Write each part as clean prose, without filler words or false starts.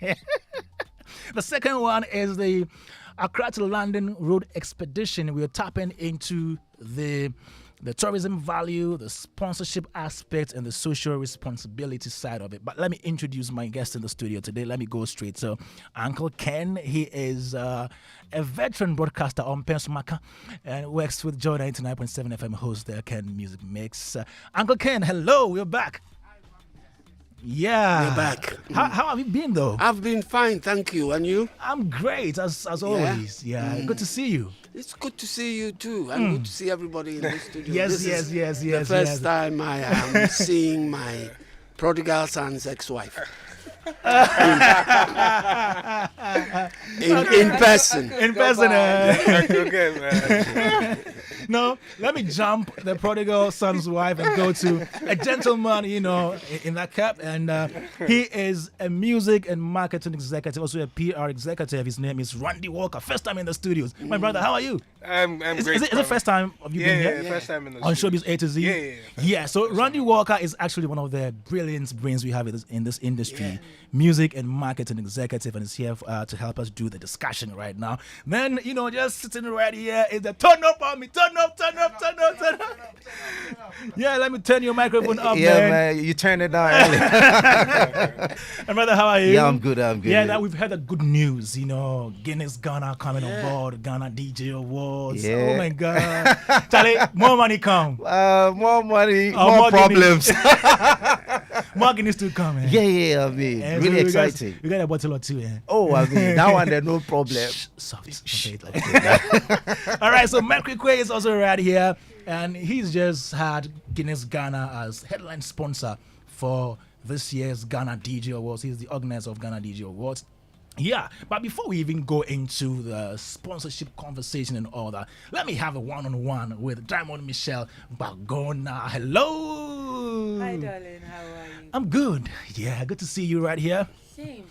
The second one is the Accra to London Road Expedition. We are tapping into the tourism value, the sponsorship aspect, and the social responsibility side of it. But let me introduce my guest in the studio today. Let me go straight to Uncle Ken. He is a veteran broadcaster on Pensumaka and works with Joy 99.7 FM host the Ken Music Mix. Uncle Ken, hello, we're back. Yeah. You're back. How have you been though? I've been fine, thank you. And you? I'm great as always. Yeah. Good to see you. It's good to see you too, and good to see everybody in the studio. Yes, This yes, is yes, the yes, first yes. time I am seeing my prodigal son's ex-wife in person. In person. Okay, man. No, let me jump the prodigal son's wife and go to a gentleman, in that cap. And he is a music and marketing executive, also a PR executive. His name is Randy Walker. First time in the studios. My brother, how are you? I'm Is great. it the first time of you being here? Yeah, first time in the On studio. Showbiz A to Z? Yeah. Yeah, so Randy Walker is actually one of the brilliant brains we have in this industry, music and marketing executive, and is here to help us do the discussion right now. Then, just sitting right here is the turn up on me, turn up. Yeah, let me turn your microphone up, Yeah, man. man, you turned it down early. And brother, how are you? Yeah, I'm good. Yeah, now we've heard the good news, Guinness Ghana coming on board, Ghana DJ Awards. Yeah. Oh my God. Charlie, more money come. More money, Oh, more Guinness. problems. More Guinness to come, man. Yeah, I mean, And really so we got- exciting. We got a bottle or two, yeah. Oh, I mean, that one, there's no problem. Soft. Okay, like that. All right, so Mercury Quay is also right here, and he's just had Guinness Ghana as headline sponsor for this year's Ghana DJ Awards. He's the organizer of Ghana DJ Awards. Yeah, but before we even go into the sponsorship conversation and all that, let me have a one-on-one with Diamond Michelle Bagona. Hello. Hi, darling. How are you? I'm good. Yeah, good to see you right here. Same.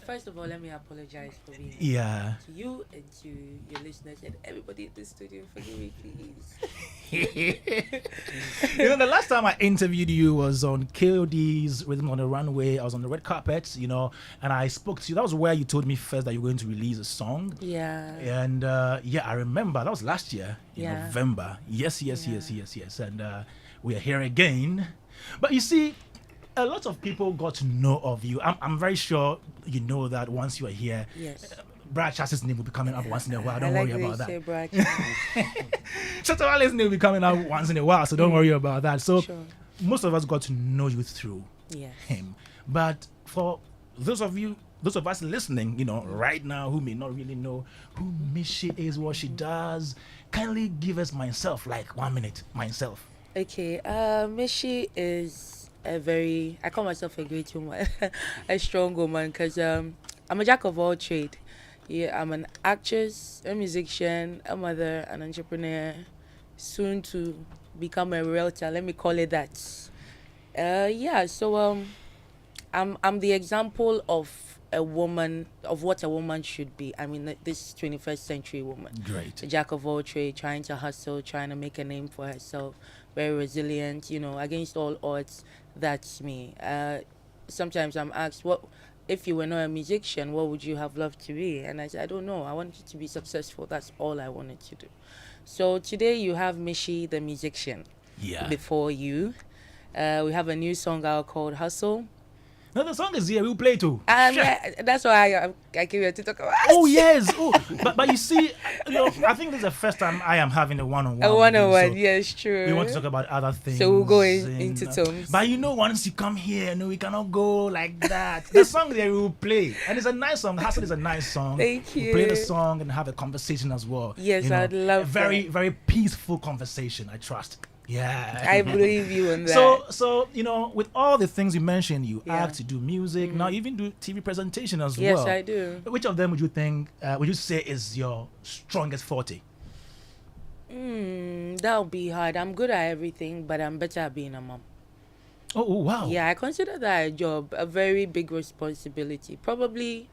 First of all, let me apologize for being Yeah. to you and to your listeners and everybody in the studio. Forgive me, please. The last time I interviewed you was on KOD's Rhythm on the Runway. I was on the red carpet, and I spoke to you. That was where you told me first that you were going to release a song. Yeah. And I remember that was last year in Yeah. November. Yes. And we are here again. But you see, a lot of people got to know of you. I'm very sure you know that once you are here, Yes. Brad Chass's name will be coming up once in a while. Don't I like worry the way about you that. say Brad. Shatawale's name will be coming out once in a while, so don't worry about that. So Sure. most of us got to know you through Yes. him. But for those of us listening, right now who may not really know who Mishi is, what she does, kindly give us myself, like 1 minute, myself. Okay. Mishi is I call myself a great woman, a strong woman, because I'm a jack of all trade. Yeah, I'm an actress, a musician, a mother, an entrepreneur, soon to become a realtor. Let me call it that. So I'm the example of a woman, of what a woman should be. I mean, this 21st century woman. Great. A jack of all trade, trying to hustle, trying to make a name for herself, very resilient, against all odds. That's me. Sometimes I'm asked, what if you were not a musician, what would you have loved to be? And I said, I don't know. I wanted to be successful. That's all I wanted to do. So today you have Mishi, the musician, Yeah. before you. We have a new song out called Hustle. Now the song is here, we'll play too. That's why I came here to talk about Oh yes. Oh, but you see, I think this is the first time I am having a one-on-one. a with you, one-on-one. so Yes, true. we want to talk about other things. So we'll go and, into terms. But once you come here, we cannot go like that. The song there we will play, and it's a nice song. Hustle is a nice song. Thank We'll play the you. song and have a conversation as well. Yes, I'd love a very, that. very peaceful conversation. I trust. Yeah. I believe you on that. So with all the things you mentioned, you Yeah. act, you do music, now you even do TV presentation as Yes, well. I do. Which of them would you think? Would you say is your strongest forte? That'll be hard. I'm good at everything, but I'm better at being a mom. Oh wow. Yeah, I consider that a job, a very big responsibility. Probably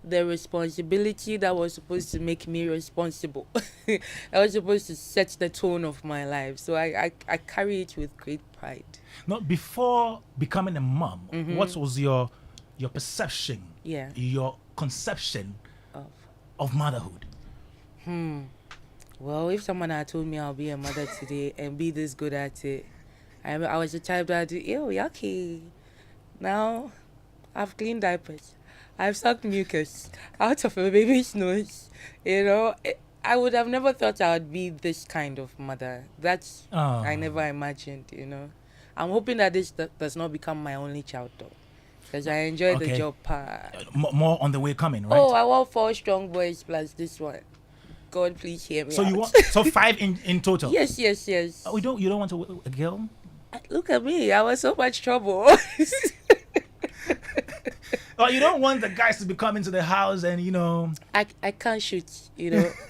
the responsibility that was supposed to make me responsible. That was supposed to set the tone of my life. So I carry it with great pride. Now, before becoming a mom, what was your perception Yeah. your conception Of. of motherhood? Well, if someone had told me I'll be a mother today and be this good at it, I was the type that ew, yucky. Now, I've cleaned diapers. I've sucked mucus out of a baby's nose. I would have never thought I would be this kind of mother. That's I never imagined. I'm hoping that this does not become my only child, though, because I enjoy the Okay. job. More on the way coming, right? Oh, I want 4 strong boys plus this one. God, please hear me. So you out. want 5 in total? Yes. You don't want a girl? Look at me. I was so much trouble. Oh, you don't want the guys to be coming to the house and I can't shoot.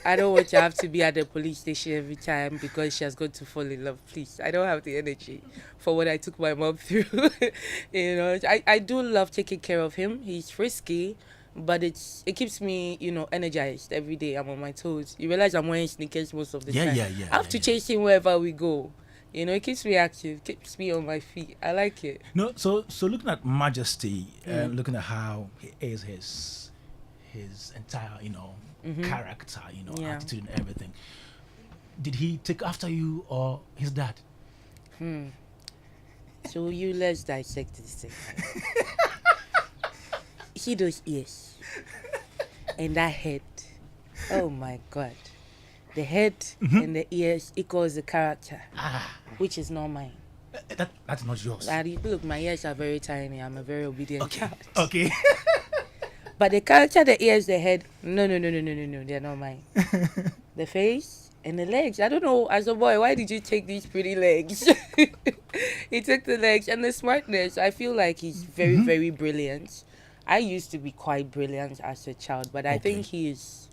I don't want to have to be at the police station every time because she has got to fall in love. Please, I don't have the energy for what I took my mom through. I do love taking care of him. He's frisky, but it keeps me, energized every day. I'm on my toes. You realize I'm wearing sneakers most of the time. Yeah. I have to chase him wherever we go. It keeps me active, keeps me on my feet. I like it. No, so looking at Majesty, looking at how he is his entire, character, Yeah. attitude and everything. Did he take after you or his dad? So let's dissect this thing. See those ears and that head. Oh my God. The head and the ears equals the character, which is not mine. That's not yours. Look, my ears are very tiny. I'm a very obedient child. Okay. But the character, the ears, the head, no, they're not mine. The face and the legs. I don't know, as a boy, why did you take these pretty legs? He took the legs and the smartness. I feel like he's very, very brilliant. I used to be quite brilliant as a child, but I think it's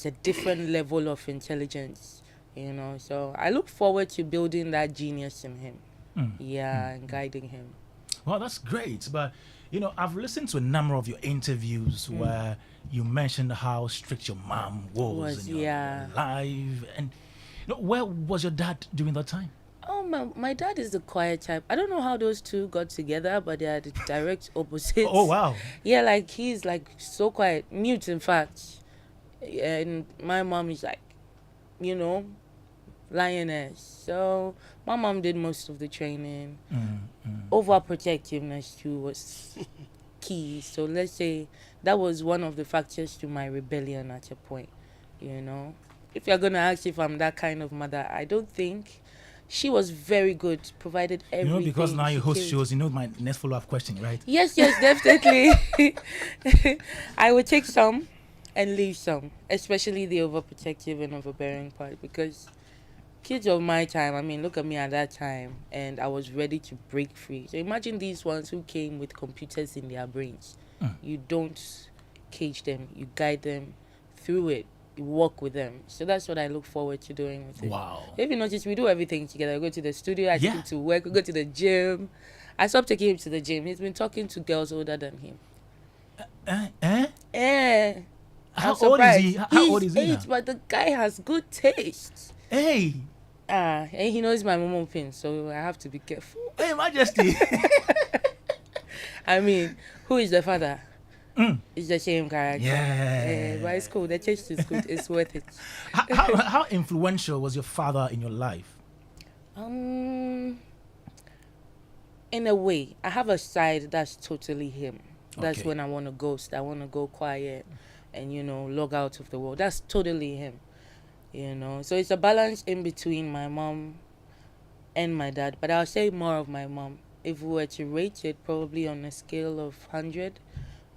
a different level of intelligence, So I look forward to building that genius in him. And guiding him. Well, that's great. But, I've listened to a number of your interviews where you mentioned how strict your mom was in your life. And where was your dad during that time? Oh, my dad is the quiet type. I don't know how those two got together, but they are the direct opposites. Oh, wow. Yeah, like he's like so quiet, mute in fact. And my mom is like, lioness. So my mom did most of the training. Overprotectiveness too was key. So let's say that was one of the factors to my rebellion at a point. If you're gonna ask if I'm that kind of mother, I don't think. She was very good, provided everything. Because now you host could. shows, my next follow-up question, right? Yes, definitely. I would take some and leave some, especially the overprotective and overbearing part, because kids of my time, look at me at that time, and I was ready to break free. So imagine these ones who came with computers in their brains. You don't cage them, you guide them through it. You walk with them. So that's what I look forward to doing with it. Wow. If you notice, we do everything together. We go to the studio, I take him to work, we go to the gym. I stopped taking him to the gym. He's been talking to girls older than him. How old is he? How old is he He's 8, now? but the guy has good taste. Hey, And he knows my mom pin, so I have to be careful. hey, Majesty. Who is the father? It's the same character. Yeah. But it's cool. The taste is good. It's worth it. How influential was your father in your life? In a way, I have a side that's totally him. That's Okay. when I want to ghost. I want to go quiet and, log out of the world. That's totally him. So it's a balance in between my mom and my dad. But I'll say more of my mom. If we were to rate it, probably on a scale of 100,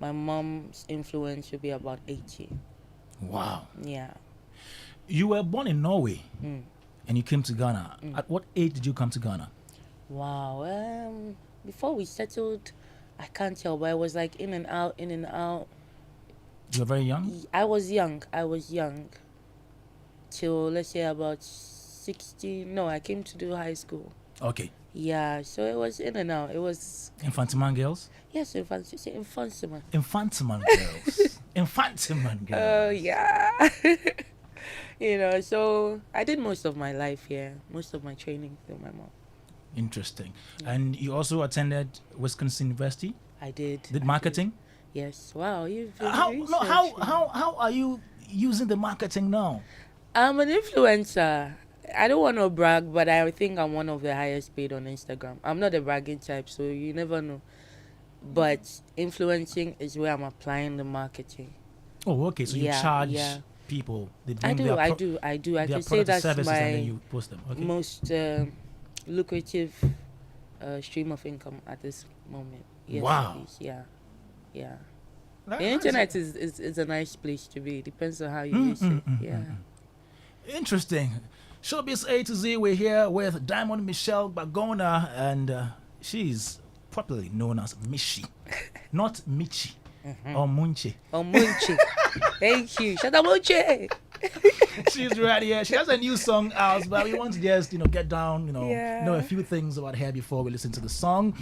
my mom's influence would be about 80. Wow. Yeah. You were born in Norway and you came to Ghana. At what age did you come to Ghana? Wow. Before we settled, I can't tell, but I was like in and out. You were very young? I was young. Till, let's say, about 16. No, I came to do high school. Okay. Yeah, so it was in and out. It was... Infantiman girls? Yes, infantiman. Infantiman girls. Infantiman girls. Oh, yeah. So I did most of my life here. Most of my training through my mom. Interesting. And you also attended Wisconsin University? I did. Did marketing? Yes. Wow. You've How are you using the marketing now? I'm an influencer. I don't want to brag, but I think I'm one of the highest paid on Instagram. I'm not a bragging type, so you never know. But influencing is where I'm applying the marketing. Oh, okay. So you Yeah, charge yeah. people. They I bring do, their I pro- do, I do. I their can say product or that's services and then my you post them. Okay. most lucrative stream of income at this moment. Yes, Wow. please. Yeah, yeah. That- The that's- internet is a nice place to be. Depends on how you use it. Yeah. Interesting. Showbiz A to Z. We're here with Diamond Michelle Bagona, and she's popularly known as Mishi, not Michi or Munchi. Oh, Munchi. Thank you. Shut up, Munchi. She's right here. She has a new song out, but we want to just get down, Yeah. know a few things about her before we listen to the song.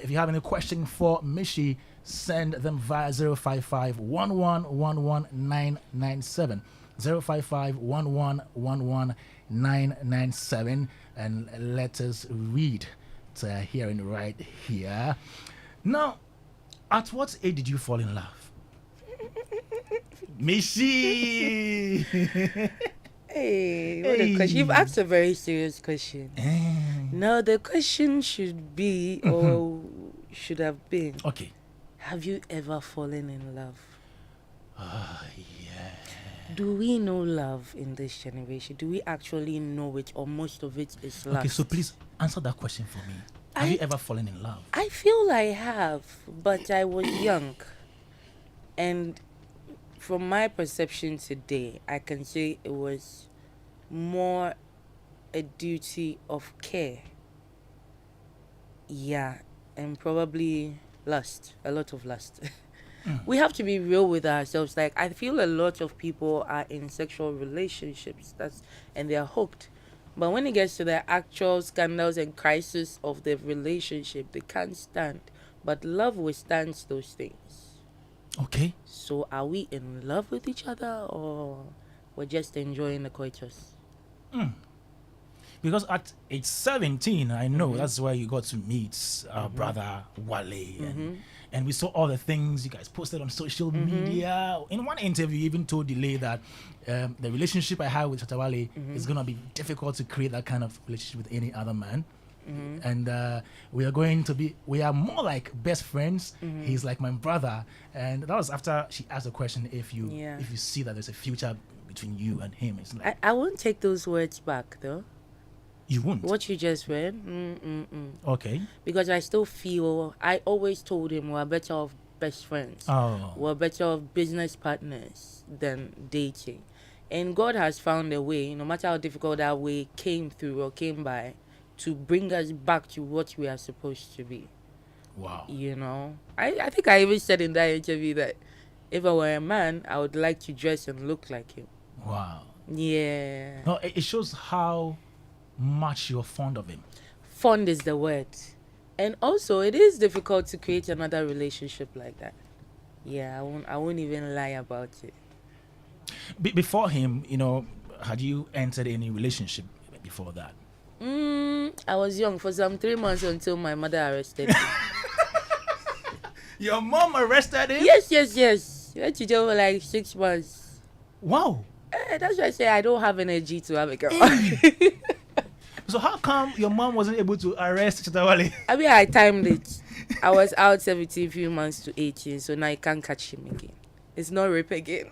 If you have any question for Mishi, send them via 055 1111997. 055 1111997, and let us read to hearing right here. Now, at what age did you fall in love? Mishi! Hey, what a question. You've asked a very serious question. No, the question should be, or should have been, Okay. have you ever fallen in love? Yeah. Do we know love in this generation? Do we actually know it, or most of it is love? Okay, so please answer that question for me. Have you ever fallen in love? I feel I have, but I was young. And from my perception today, I can say it was more a duty of care. Yeah, and probably lust, a lot of lust. We have to be real with ourselves. Like, I feel a lot of people are in sexual relationships and they're hooked. But when it gets to the actual scandals and crisis of the relationship, they can't stand. But love withstands those things. Okay. So are we in love with each other, or we're just enjoying the coitus? Because at age 17, I know that's where you got to meet our brother Wale. And we saw all the things you guys posted on social media. In one interview, you even told Delay that the relationship I have with Chatawale is going to be difficult to create that kind of relationship with any other man. And we are more like best friends. He's like my brother. And that was after she asked the question if you see that there's a future between you and him. It's like, I won't take those words back, though. you won't. What you just read? Okay. Because I still feel, I always told him we're better off best friends. Oh. We're better off business partners than dating. And God has found a way, no matter how difficult that way came through or came by, to bring us back to what we are supposed to be. Wow. I think I even said in that interview that if I were a man, I would like to dress and look like him. Wow. Yeah. No, it shows how much you're fond of him. Fond is the word. And also, it is difficult to create another relationship like that. Yeah, I won't even lie about it. Before him, had you entered any relationship before that? I was young for some 3 months until my mother arrested me. Your mom arrested him? Yes. Went to jail for like 6 months. Wow. That's why I say I don't have energy to have a girl. So how come your mom wasn't able to arrest Chatawale? I mean, I timed it. I was out 17 few months to 18, so now I can't catch him again. It's not rape again.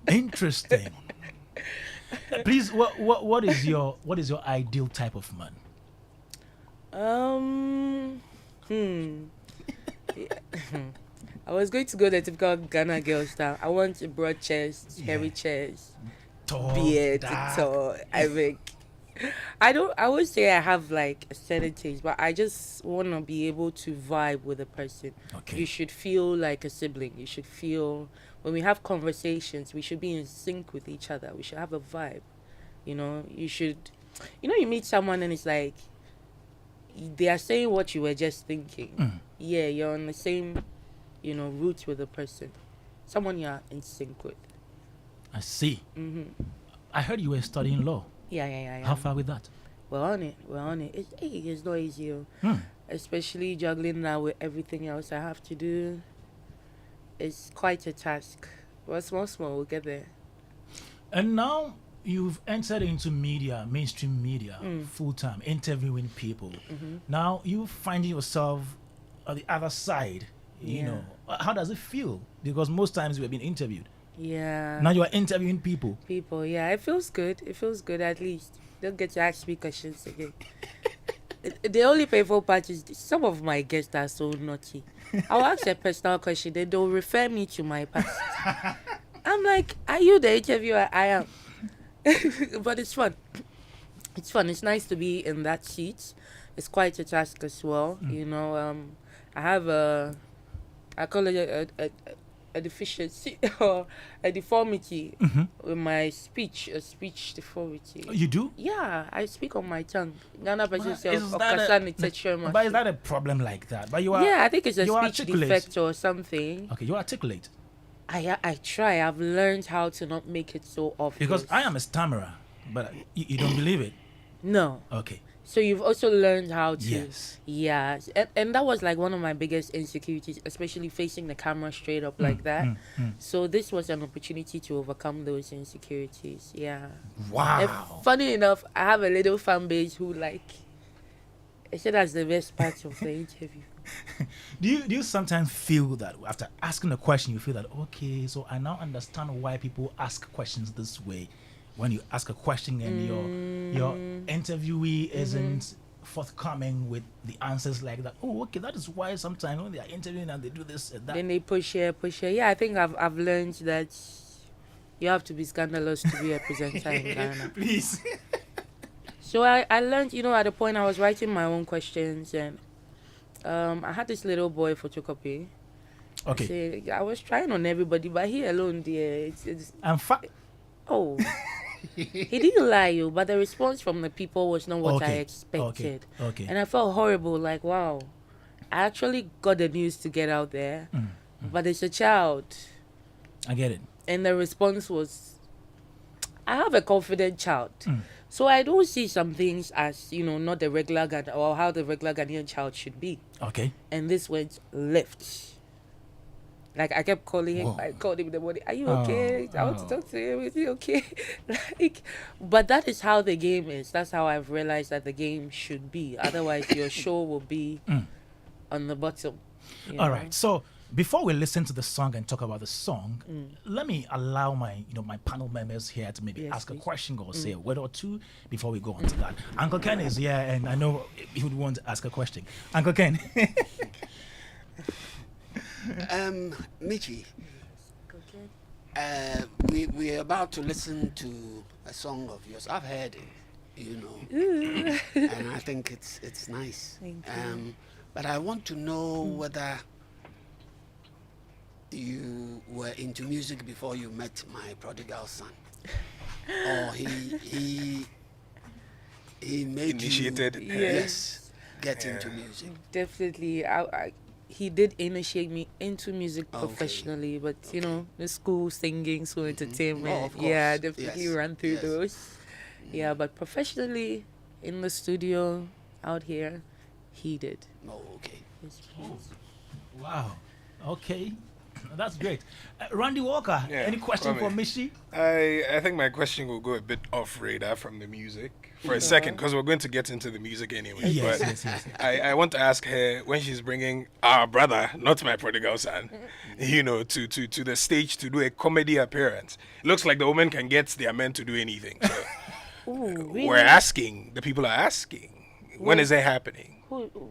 Interesting. Please, what is your ideal type of man? I was going to go the typical Ghana girl style. I want a broad chest, hairy chest, Tall, beard, dark. tall. I would say I have like a certain taste, but I just want to be able to vibe with a person. Okay. You should feel like a sibling. You should feel, when we have conversations, we should be in sync with each other. We should have a vibe. You meet someone and it's like they are saying what you were just thinking. Yeah, you're on the same, route with the person. Someone you're in sync with. I see. I heard you were studying law. Yeah. How far with that? We're on it. It's not easy. Especially juggling now with everything else I have to do. It's quite a task. But small, we'll get there. And now you've entered into media, mainstream media, full time, interviewing people. Now you find yourself on the other side. You Yeah. know, how does it feel? Because most times you have been interviewed. Yeah. Now you are interviewing people. People, yeah, it feels good. It feels good at least. Don't get to ask me questions again. The only painful part is some of my guests are so naughty. I'll ask a personal question, then they'll refer me to my past. I'm like, are you the interviewer? I am. But it's fun. It's fun. It's nice to be in that seat. It's quite a task as well. You know, I have I call it a deficiency or a deformity with my speech, a speech deformity. You do? Yeah, I speak on my tongue. Ghana person Is self, that but is that a problem like that? But you are. yeah, I think it's a you speech articulate. defect or something. Okay, you articulate. I try. I've learned how to not make it so obvious. Because I am a stammerer, but you don't believe it. No. Okay. So you've also learned how to. Yes. Yeah, and that was like one of my biggest insecurities, especially facing the camera straight up like that. So this was an opportunity to overcome those insecurities. Yeah. Wow. And funny enough, I have a little fan base who like. I said that's the best part of the interview. Do you sometimes feel that after asking a question, you feel that okay, so I now understand why people ask questions this way? When you ask a question and your interviewee isn't forthcoming with the answers like that. Oh, okay, that is why sometimes when they are interviewing and they do this and that. Then they push here. Yeah, I think I've learned that you have to be scandalous to be a presenter in Ghana. Please. So I learned, you know, at the point I was writing my own questions and I had this little boy photocopy. Okay. I was trying on everybody, but he alone, dear, it's oh. He didn't lie you, but the response from the people was not what I expected. Okay. And I felt horrible, like, wow, I actually got the news to get out there, but it's a child. I get it. And the response was, I have a confident child. So I don't see some things as, you know, not the regular Ghanaian or how the regular Ghanaian child should be. Okay. And this went left. Like, I kept calling him. Whoa. I called him in the morning. Are you okay? I want to talk to him. Is he okay? Like, but that is how the game is. That's how I've realized that the game should be. Otherwise, your show will be on the bottom. All right. So before we listen to the song and talk about the song, let me allow my my panel members here to maybe ask a question or say a word or two before we go on to that. Uncle Ken is here, and I know he would want to ask a question. Uncle Ken. Michi, we're about to listen to a song of yours. I've heard it, and I think it's nice. Thank you. But I want to know whether you were into music before you met my prodigal son, or he made Initiated. you yes get into music. Definitely. He did initiate me into music professionally, but you know, the school, singing, school entertainment. Oh, of course. Yeah, definitely Yes. ran through Yes. those. Yeah, but professionally, in the studio, out here, he did. Oh, okay. Yes, Wow. Okay. That's great. Randy Walker, Yeah, any question for Kwame. Mishi? I think my question will go a bit off radar from the music for a second because we're going to get into the music anyway. Yes, but yes. I want to ask her when she's bringing our brother, not my prodigal son, to the stage to do a comedy appearance. It looks like the woman can get their men to do anything. So Ooh, really? we're asking, the people are asking, when is it happening?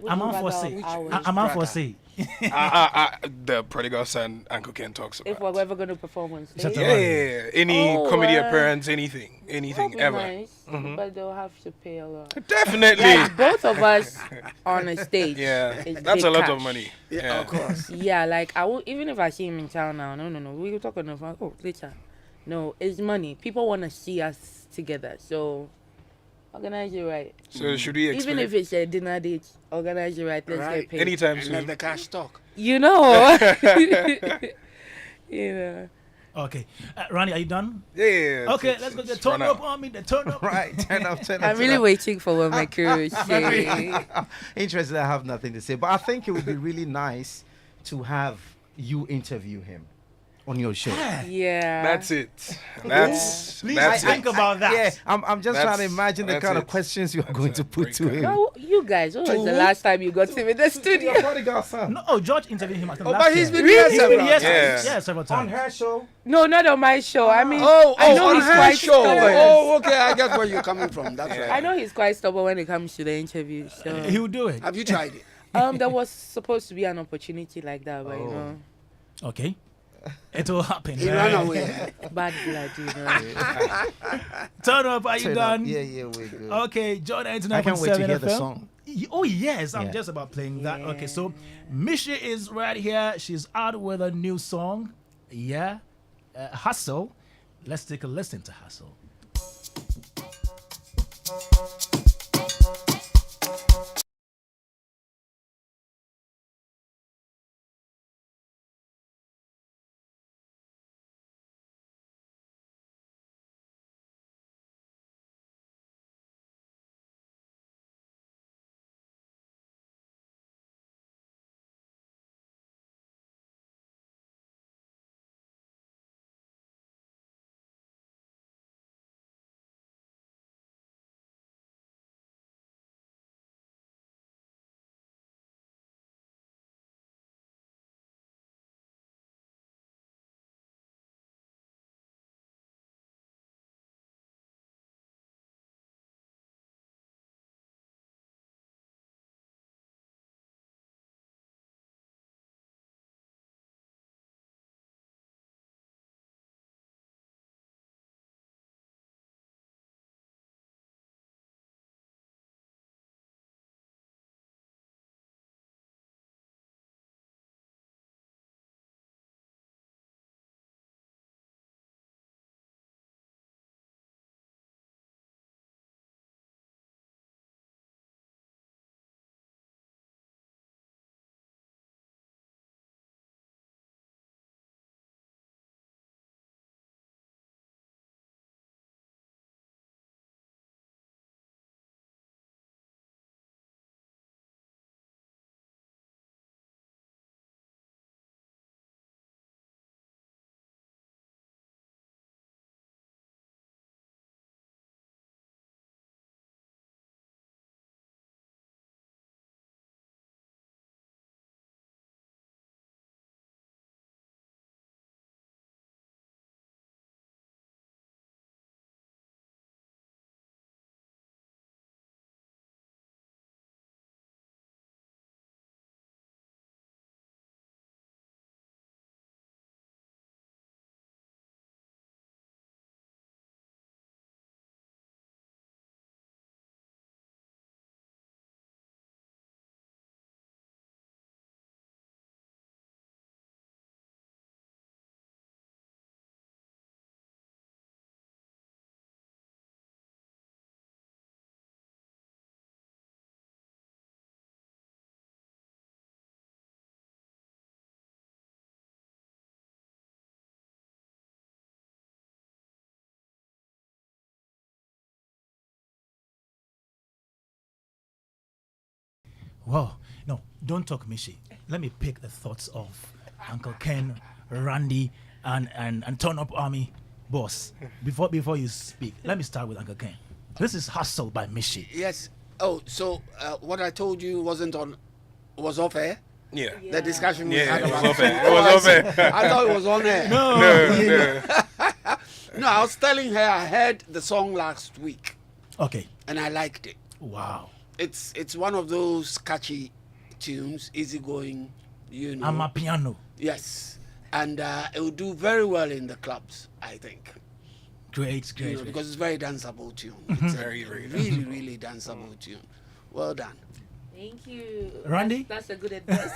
I'm on for say. I'm on for say. The prodigal son Uncle Ken talks about. If we're ever going to perform on Shut stage, up. Yeah, any Oh, comedy appearance, anything that'll be ever. nice, but they'll have to pay a lot. Definitely. Like both of us on a stage. Yeah, is that's big a lot cash. of money. Yeah, of course. Yeah, like I will, even if I see him in town now. No. We will talk on the phone. Oh, later. No, it's money. People want to see us together, so organize it right. So should we Even expect if it's a dinner date, organize it right. Let's Right. get paid. anytime And let soon? the cash talk. You know. You know. Okay. Randy, are you done? Yeah. Okay, let's go. The it's run turn up out. on me. The turn up. Right, 10 up, 10 up. I'm really waiting for what my crew is saying. Interested, I have nothing to say. But I think it would be really nice to have you interview him on your show? Yeah. That's it. That's Please that's think it. about that. Yeah, I'm just trying to That's- imagine the that's kind of it. questions you're That's going a to put to breaker. him. Oh, you guys, when was the last time you got him in the studio? Your prodigal son. No, George interviewed him. I think Oh, last but he's year. been here He's several been here times. Yeah. several On times. her show. No, not on my show. I mean, Oh, I know on he's her quite show. stubborn. Oh, okay, I get where you're coming from. That's right. I know he's quite stubborn when it comes to the interviews. So, He will do it. Have you tried it? there was supposed to be an opportunity like that, but you know, Okay. It will happen. He man. ran away. bad blood, you know. Turn up. Are you Turn up. done? Yeah, we're good. Okay, John 99.7 I can't wait to hear the FM. song. Oh yes, I'm Yeah. just about playing that. Okay, Yeah. so Mishi is right here. She's out with a new song. Yeah, Hustle. Let's take a listen to Hustle. Well, no, don't talk Mishi. Let me pick the thoughts of Uncle Ken, Randy, and Turn Up Army boss. Before you speak, let me start with Uncle Ken. This is Hustle by Mishi. Yes. Oh, so what I told you was off air? Yeah. The discussion we Yeah, had it was about off air. It Oh, was I off see. air. I thought it was on air. No, no. No, I was telling her I heard the song last week Okay. and I liked it. Wow. It's one of those catchy tunes, easygoing, you know. I'm a piano. Yes, and it will do very well in the clubs, I think. Great, You great. know, because it's very danceable tune. It's a Very, very really, really danceable tune. Well done. Thank you. Randy? That's a good advice.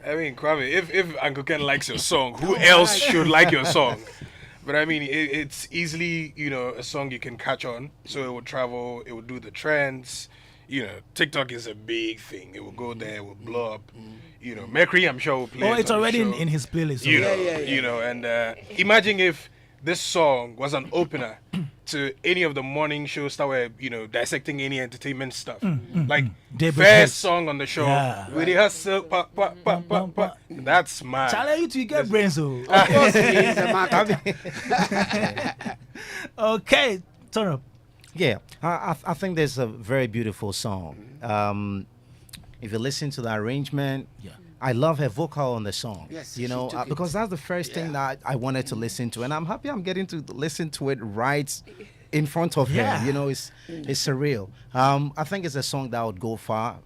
I mean, Kwame, if Uncle Ken likes your song, who else should like your song? But I mean, it's easily, a song you can catch on. So it will travel, it will do the trends. TikTok is a big thing. It will go there, it will blow up. Mercury, I'm sure will play. Oh, it it's on the already show. in his playlist. You know, Yeah. and imagine if this song was an opener to any of the morning shows that were, dissecting any entertainment stuff. Like, Daybreak first hits. song on the show, Yeah. with the hustle, pa, pa, pa, pa, pa. That's mad. Charlie, you two get brains, oh. Of course, he is a marketer. Okay, turn up. Yeah, I think there's a very beautiful song. If you listen to the arrangement, Yeah. I love her vocal on the song. Yes, you she know, took it. because that's the first thing that I wanted to listen to, and I'm happy I'm getting to listen to it right in front of Yeah. her. You know, it's surreal. I think it's a song that would go far.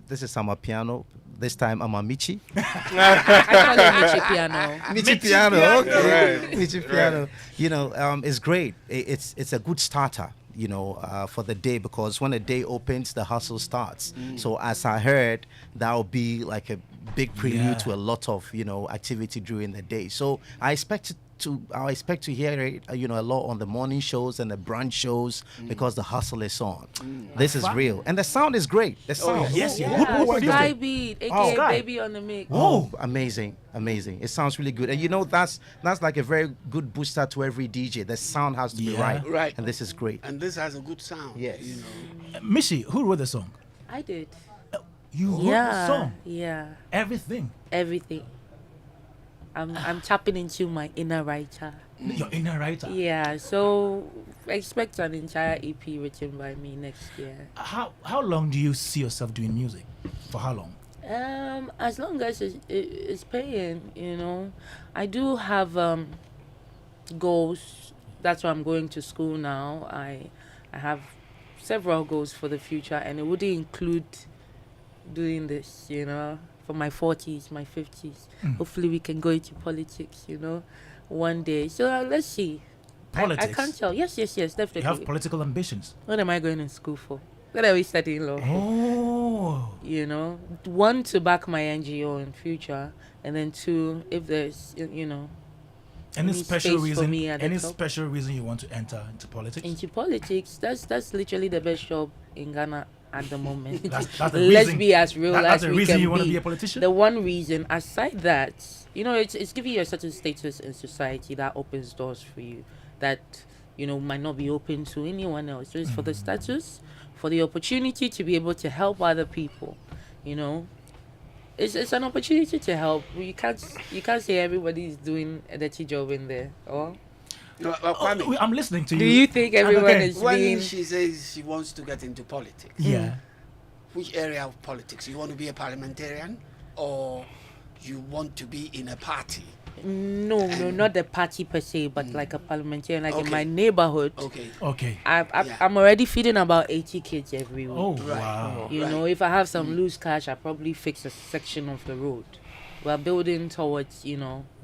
This is Sama Piano. This time I'm a Michi. I call it Michi Piano. Michi Piano. Okay. Right. Michi Piano. You know, it's great. It's a good starter, for the day, because when the day opens, the hustle starts. So as I heard, that will be like a big prelude Yeah. to a lot of, activity during the day. So I expect to hear it, a lot on the morning shows and the brunch shows because the hustle is on. This is real. And the sound is great. The sound. yes, yeah. Yeah, What do you Sky think? Beat, Oh. aka Sky. Baby on the Mix. Oh, amazing. It sounds really good. And that's like a very good booster to every DJ. The sound has to be Yeah. right. Right. And this is great. And this has a good sound. Yes. Mishi, who wrote the song? I did. You wrote the song. Yeah, Everything. everything. I'm tapping into my inner writer. Your inner writer. Yeah, so expect an entire EP written by me next year. How long do you see yourself doing music? For how long? As long as it's paying, I do have goals. That's why I'm going to school now. I have several goals for the future, and it wouldn't include doing this, for my 40s, my 50s. Hopefully we can go into politics, one day. So let's see. I Politics? can't tell. Yes, definitely. You have political ambitions. What am I going to school for? What are we studying law for? Oh. One, to back my NGO in future, and then two, if there's Any Any special space for reason? me at the Any top? special reason you want to enter into politics? into politics, that's literally the best job in Ghana at the moment. That's the Let's reason- be as real that's as the we reason can you want to be. be a politician? The one reason, aside that, it's giving you a certain status in society that opens doors for you that might not be open to anyone else. So it's for the status, for the opportunity to be able to help other people. It's an opportunity to help. You can't say everybody's doing a dirty job in there. Or No, Kwame, I'm listening to you. do you think everyone okay. is when being? she says she wants to get into politics, Yeah. which area of politics? You want to be a parliamentarian, or you want to be in a party? No, not the party per se, but like a parliamentarian, like in Okay. my neighborhood. Okay. Okay. I'm already feeding about 80 kids every week. Oh Right. wow. If I have some loose cash, I probably fix a section of the road. We're building towards,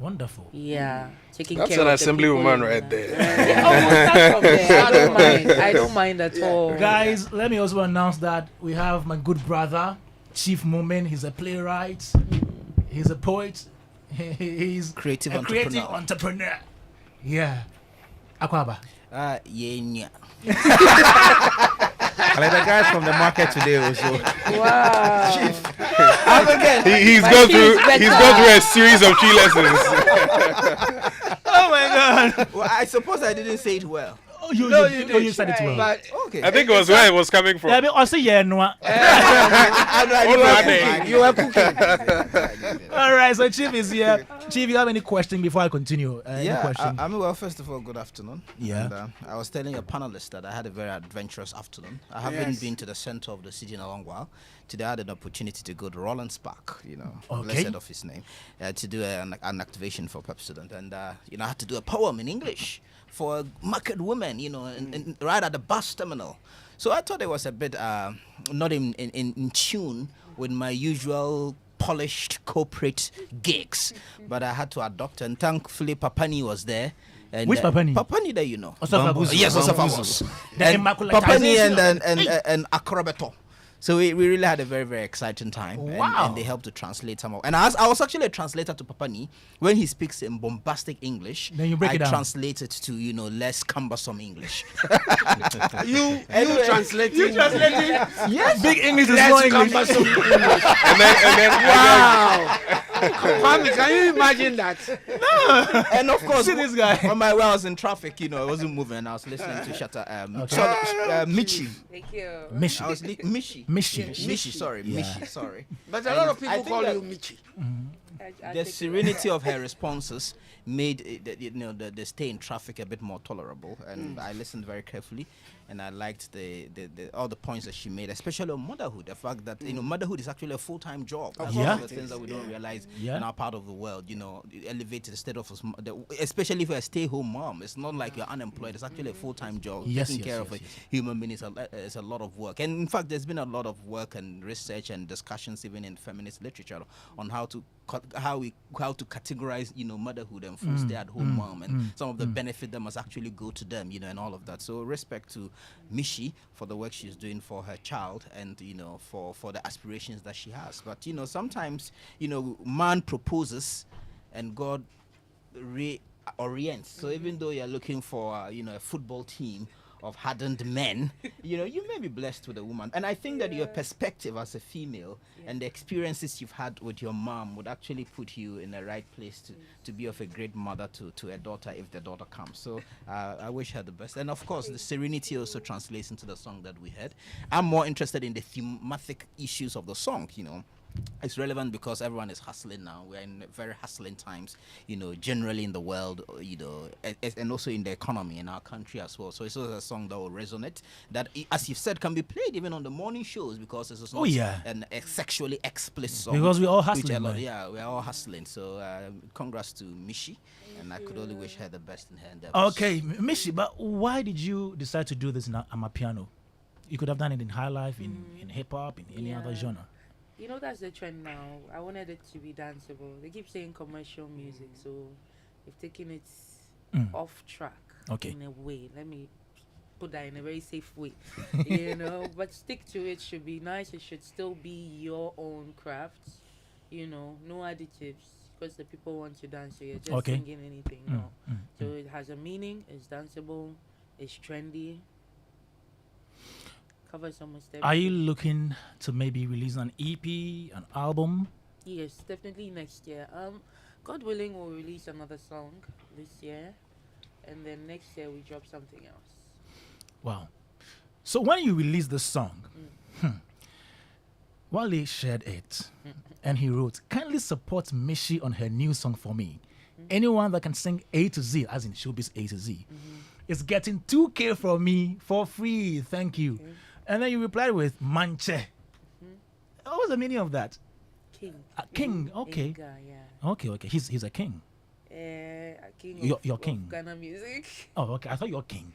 Wonderful. taking That's care an of the assemblywoman people in right the- there. Yeah, we'll start from there. I don't mind. I don't mind at all. Guys, let me also announce that we have my good brother, Chief Moment. He's a playwright. He's a poet. He's Creative a creative entrepreneur. Yeah. Akwaba. Yeah. Like the guys from the market today also. Wow. He's My gone key through. is better. He's gone through a series of key lessons. Oh my God. Well, I suppose I didn't say it well. Oh, you said it well. But Okay. I think it was where it was coming from. Yeah, but also yeah, no. you were cooking. All right, so Chief is here. Chief, you have any question before I continue? Any Yeah, question? well, first of all, good afternoon. Yeah. And, I was telling a panelist that I had a very adventurous afternoon. I haven't Yes. been to the center of the city in a long while. Today I had an opportunity to go to Rollins Park, Okay. blessed of his name, to do an activation for Pep Student. And, I had to do a poem in English for a market woman, and right at the bus terminal. So I thought it was a bit not in tune with my usual polished corporate gigs, but I had to adopt, and thankfully Papani was there. And, Which Papani? Papani that Osofagos. Yes, Bambuzo. Osofagos. The And Papani immaculatization. and Accra. So we really had a very, very exciting time. Wow. And they helped to translate some of. And I was actually a translator to Papani. When he speaks in bombastic English, Then you break I it down. translate it to, less cumbersome English. You Anyway. translating. Yes. Big English is Let's not come English. back some English. And then Wow. Kwame, can you imagine that? And of course, See this guy. on my way I was in traffic, you know, I wasn't moving, and I was listening to Michi. Thank you. Mishi. I was Mishi. Mishi. Mishi, sorry, Yeah. Mishi, sorry. But a lot of I people think call that- you Michi. The serenity of her responses made the stay in traffic a bit more tolerable, and I listened very carefully, and I liked the all the points that she made, especially on motherhood. The fact that motherhood is actually a full-time job. That's one of the things that we don't realize in our part of the world. You know, elevated the state of especially if you're a stay-home mom. It's not like you're unemployed. It's actually a full-time job. Yes, Taking yes, care yes, of a yes. human being is a lot of work, and in fact, there's been a lot of work and research and discussions even in feminist literature on how to categorize motherhood and full stay-at-home mom, and some of the benefit that must actually go to them, and all of that. So respect to Mishi for the work she's doing for her child, and for the aspirations that she has. But sometimes man proposes and God reorients. So even though you're looking for a football team of hardened men, you may be blessed with a woman. And I think that your perspective as a female and the experiences you've had with your mom would actually put you in the right place to be of a great mother to a daughter if the daughter comes. So I wish her the best. And of course, the serenity also translates into the song that we heard. I'm more interested in the thematic issues of the song, It's relevant because everyone is hustling now. We're in very hustling times, generally in the world, and also in the economy in our country as well. So it's also a song that will resonate, that, as you've said, can be played even on the morning shows because it's not a sexually explicit song. Because we're all hustling, man. Yeah, we're all hustling. So congrats to Mishi, and I could only wish her the best in her endeavors. Okay, Mishi, but why did you decide to do this in Amapiano? You could have done it in high life, in hip hop, in any other genre. That's the trend now. I wanted it to be danceable. They keep saying commercial music, so they've taken it off track in a way. Let me put that in a very safe way, But stick to it. Should be nice. It should still be your own craft, no additives, because the people want to dance, so you're just singing anything. No, so it has a meaning. It's danceable. It's trendy. Covers almost everything. Are you looking to maybe release an EP, an album? Yes, definitely next year. God willing, we'll release another song this year, and then next year we drop something else. Wow. So when you released the song, Wale shared it, and he wrote, "Kindly support Mishi on her new song for me. Anyone that can sing A to Z, as in Showbiz A to Z, is getting 2K from me for free. Thank you." And then you replied with Manche. What was the meaning of that? King. King, okay. Inga, yeah. Okay. He's a king. A king You're of king. Ghana music. Oh, okay. I thought you're king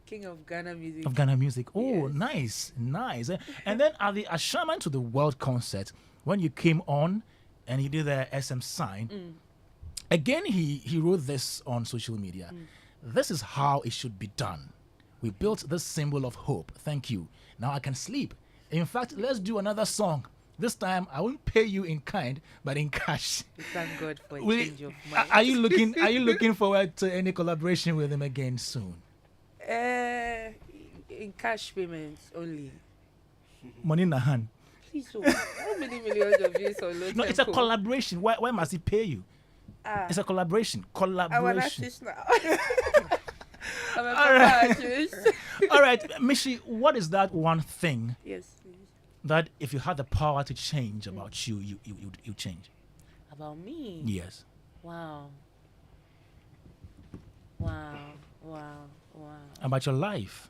King of Ghana music. of Ghana music. Oh, Yes. nice. And then at the Ashaman to the World concert, when you came on and he did the SM sign, again he wrote this on social media. "This is how it should be done. We built this symbol of hope. Thank you. Now I can sleep. In fact, let's do another song. This time I won't pay you in kind, but in cash." We thank God for a Will- change of mind. Are you looking forward to any collaboration with him again soon? In cash payments only. Money in the hand. Please, how many millions of views on Low No, it's a Tempo? collaboration. Why must he pay you? It's a collaboration. I'm an Collaboration. artist now. I'm a right. artist. All right, Mishi, what is that one thing Yes, please. that if you had the power to change about you change? About me. Yes. Wow. About your life.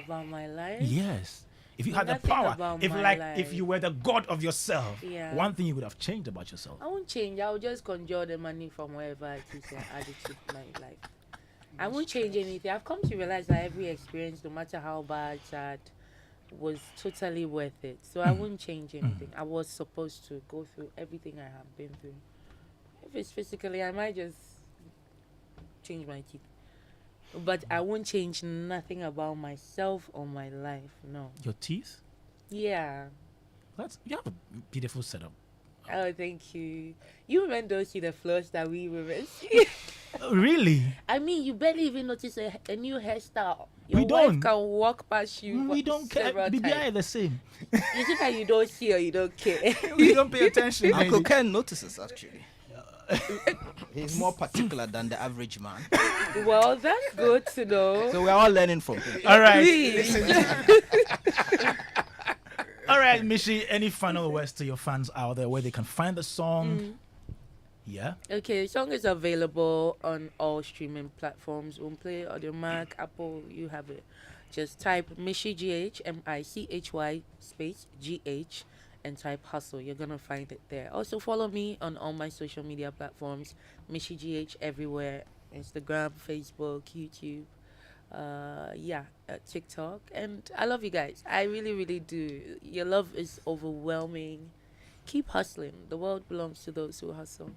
About my life. Yes. If you had the Nothing power, about if my if life. you were the god of yourself, Yeah. one thing you would have changed about yourself. I won't change. I'll just conjure the money from wherever it is and add it to my life. I won't change anything. I've come to realize that every experience, no matter how bad, sad, was totally worth it. So I wouldn't change anything. I was supposed to go through everything I have been through. If it's physically, I might just change my teeth. But I won't change nothing about myself or my life. No. Your teeth? Yeah. You have a beautiful setup. Oh, thank you. You women don't see the flaws that we women see. Really? I mean, you barely even notice a new hairstyle. Your We wife don't. can walk past you. We don't care. several BBI times. are the same. Is it that you don't hear, you don't care? We don't pay attention. Uncle maybe. Ken notices actually. He's more particular than the average man. Well, that's good to know. So we're all learning from him. All right. Please. All right, Mishi, any final words to your fans out there where they can find the song? Yeah. Okay, the song is available on all streaming platforms. Play Audiomack, Apple, you have it. Just type Mishi GH, MICHY space GH, and type Hustle. You're gonna find it there. Also follow me on all my social media platforms, Mishi GH everywhere, Instagram, Facebook, YouTube, TikTok. And I love you guys. I really, really do. Your love is overwhelming. Keep hustling. The world belongs to those who hustle.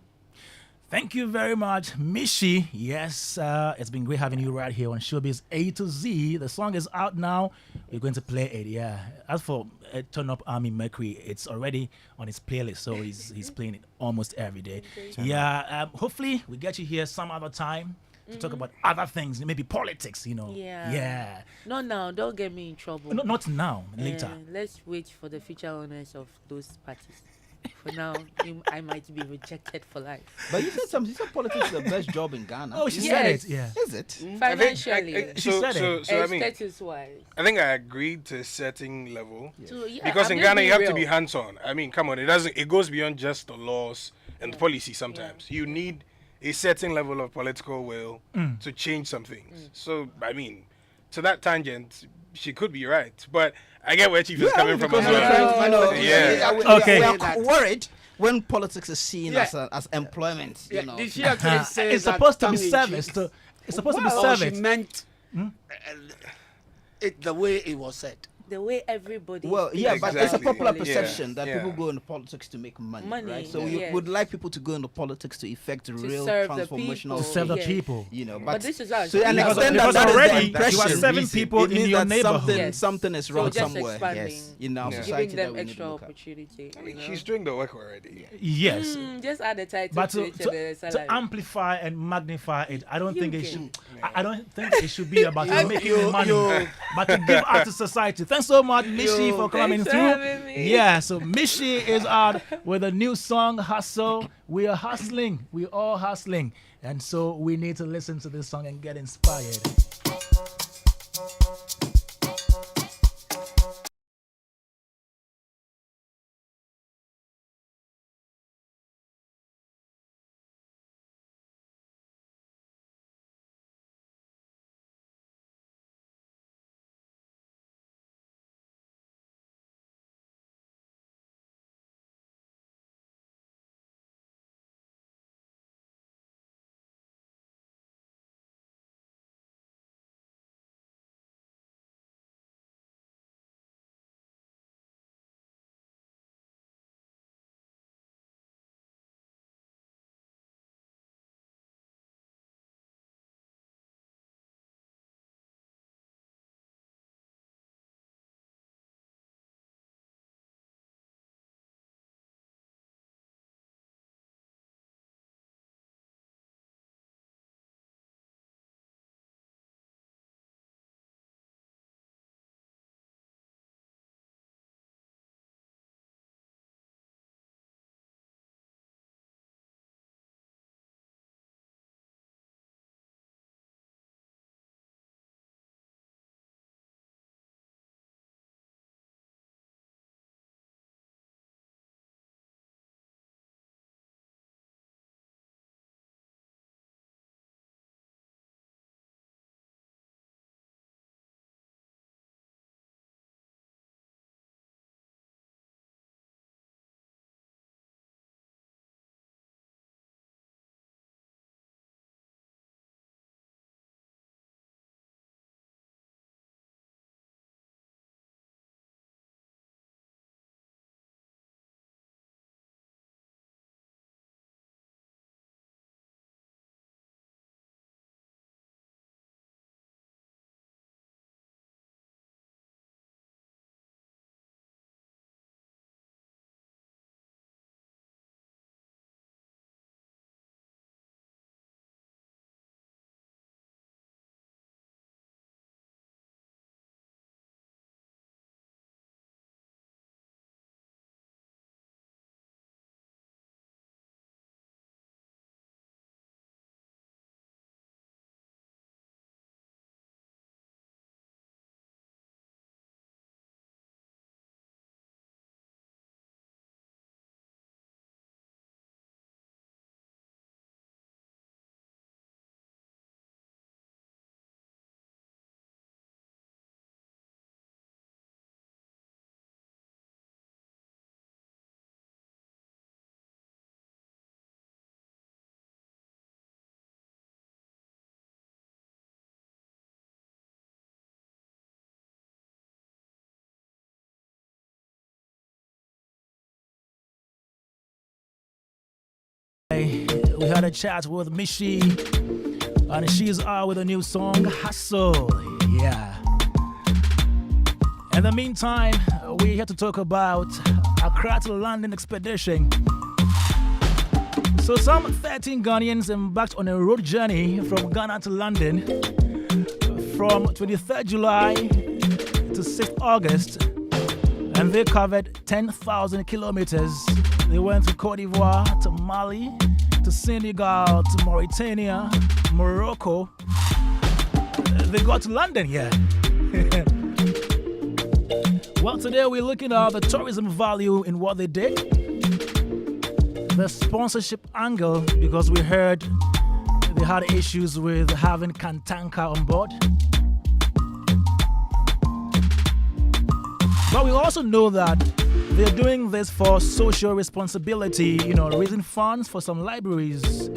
Thank you very much, Mishi. Yes, it's been great having you right here on Showbiz A to Z. The song is out now. We're going to play it. Yeah. As for Turn Up Army Mercury, it's already on his playlist, so he's playing it almost every day. Yeah. Hopefully we get you here some other time to talk about other things, maybe politics. Yeah. Yeah. Not now. Don't get me in trouble. No, not now. Later. Let's wait for the future owners of those parties. For now, I might be rejected for life. But you said something. You said politics is the best job in Ghana. Oh, she Yes. said it. Yeah. Is it? Financially, She said it. So I mean, status-wise. I think I agreed to a certain level. So, yeah, Because I'm in just Ghana being you have to real. be hands-on. I mean, come on, it goes beyond just the laws and the policy sometimes. You need a certain level of political will to change some things. So I mean, to that tangent, she could be right. But I get where Chief is coming from as well. I know. Yeah. Okay. We are worried when politics is seen as employment. You know. Did she actually say It's that supposed to be tongue in service. cheek? It's supposed to be Or she service. meant it the way it was said. The way everybody. Well, yeah, but it's a Exactly. popular Yeah. perception that Yeah. people go into politics to make money, Money, right? So yes. we would like people to go into politics to effect real serve the transformational people. To serve the Yeah. people. You know, But this is us. So and Because- extend because that is already the you impression. are serving people it means in your that neighborhood. Something, Yes. something is wrong just somewhere. expanding. Yes, in our Yeah. society Giving that them we need extra to look at. opportunity. I mean, she's doing the work already. Yes. Just add the title But to, to, it and the salary. to amplify and magnify it, I don't You think it can. should. I don't think it should be about You- making you- money, you- but to give out to society. Thanks so much, Mishi, for coming Thanks for through. having me. Yeah, so Mishi is out with a new song, Hustle. We are hustling. We all hustling, and so we need to listen to this song and get inspired. We had a chat with Mishi, and she's out with a new song, Hustle. Yeah. In the meantime, we're here to talk about Accra to London expedition. So some 13 Ghanaians embarked on a road journey from Ghana to London from 23rd July to 6th August, and they covered 10,000 kilometers. They went to Cote d'Ivoire, to Mali, to Senegal, to Mauritania, Morocco. They got to London, yeah. Well, today we're looking at the tourism value in what they did, the sponsorship angle, because we heard they had issues with having Kantanka on board. But we also know that they're doing this for social responsibility, raising funds for some libraries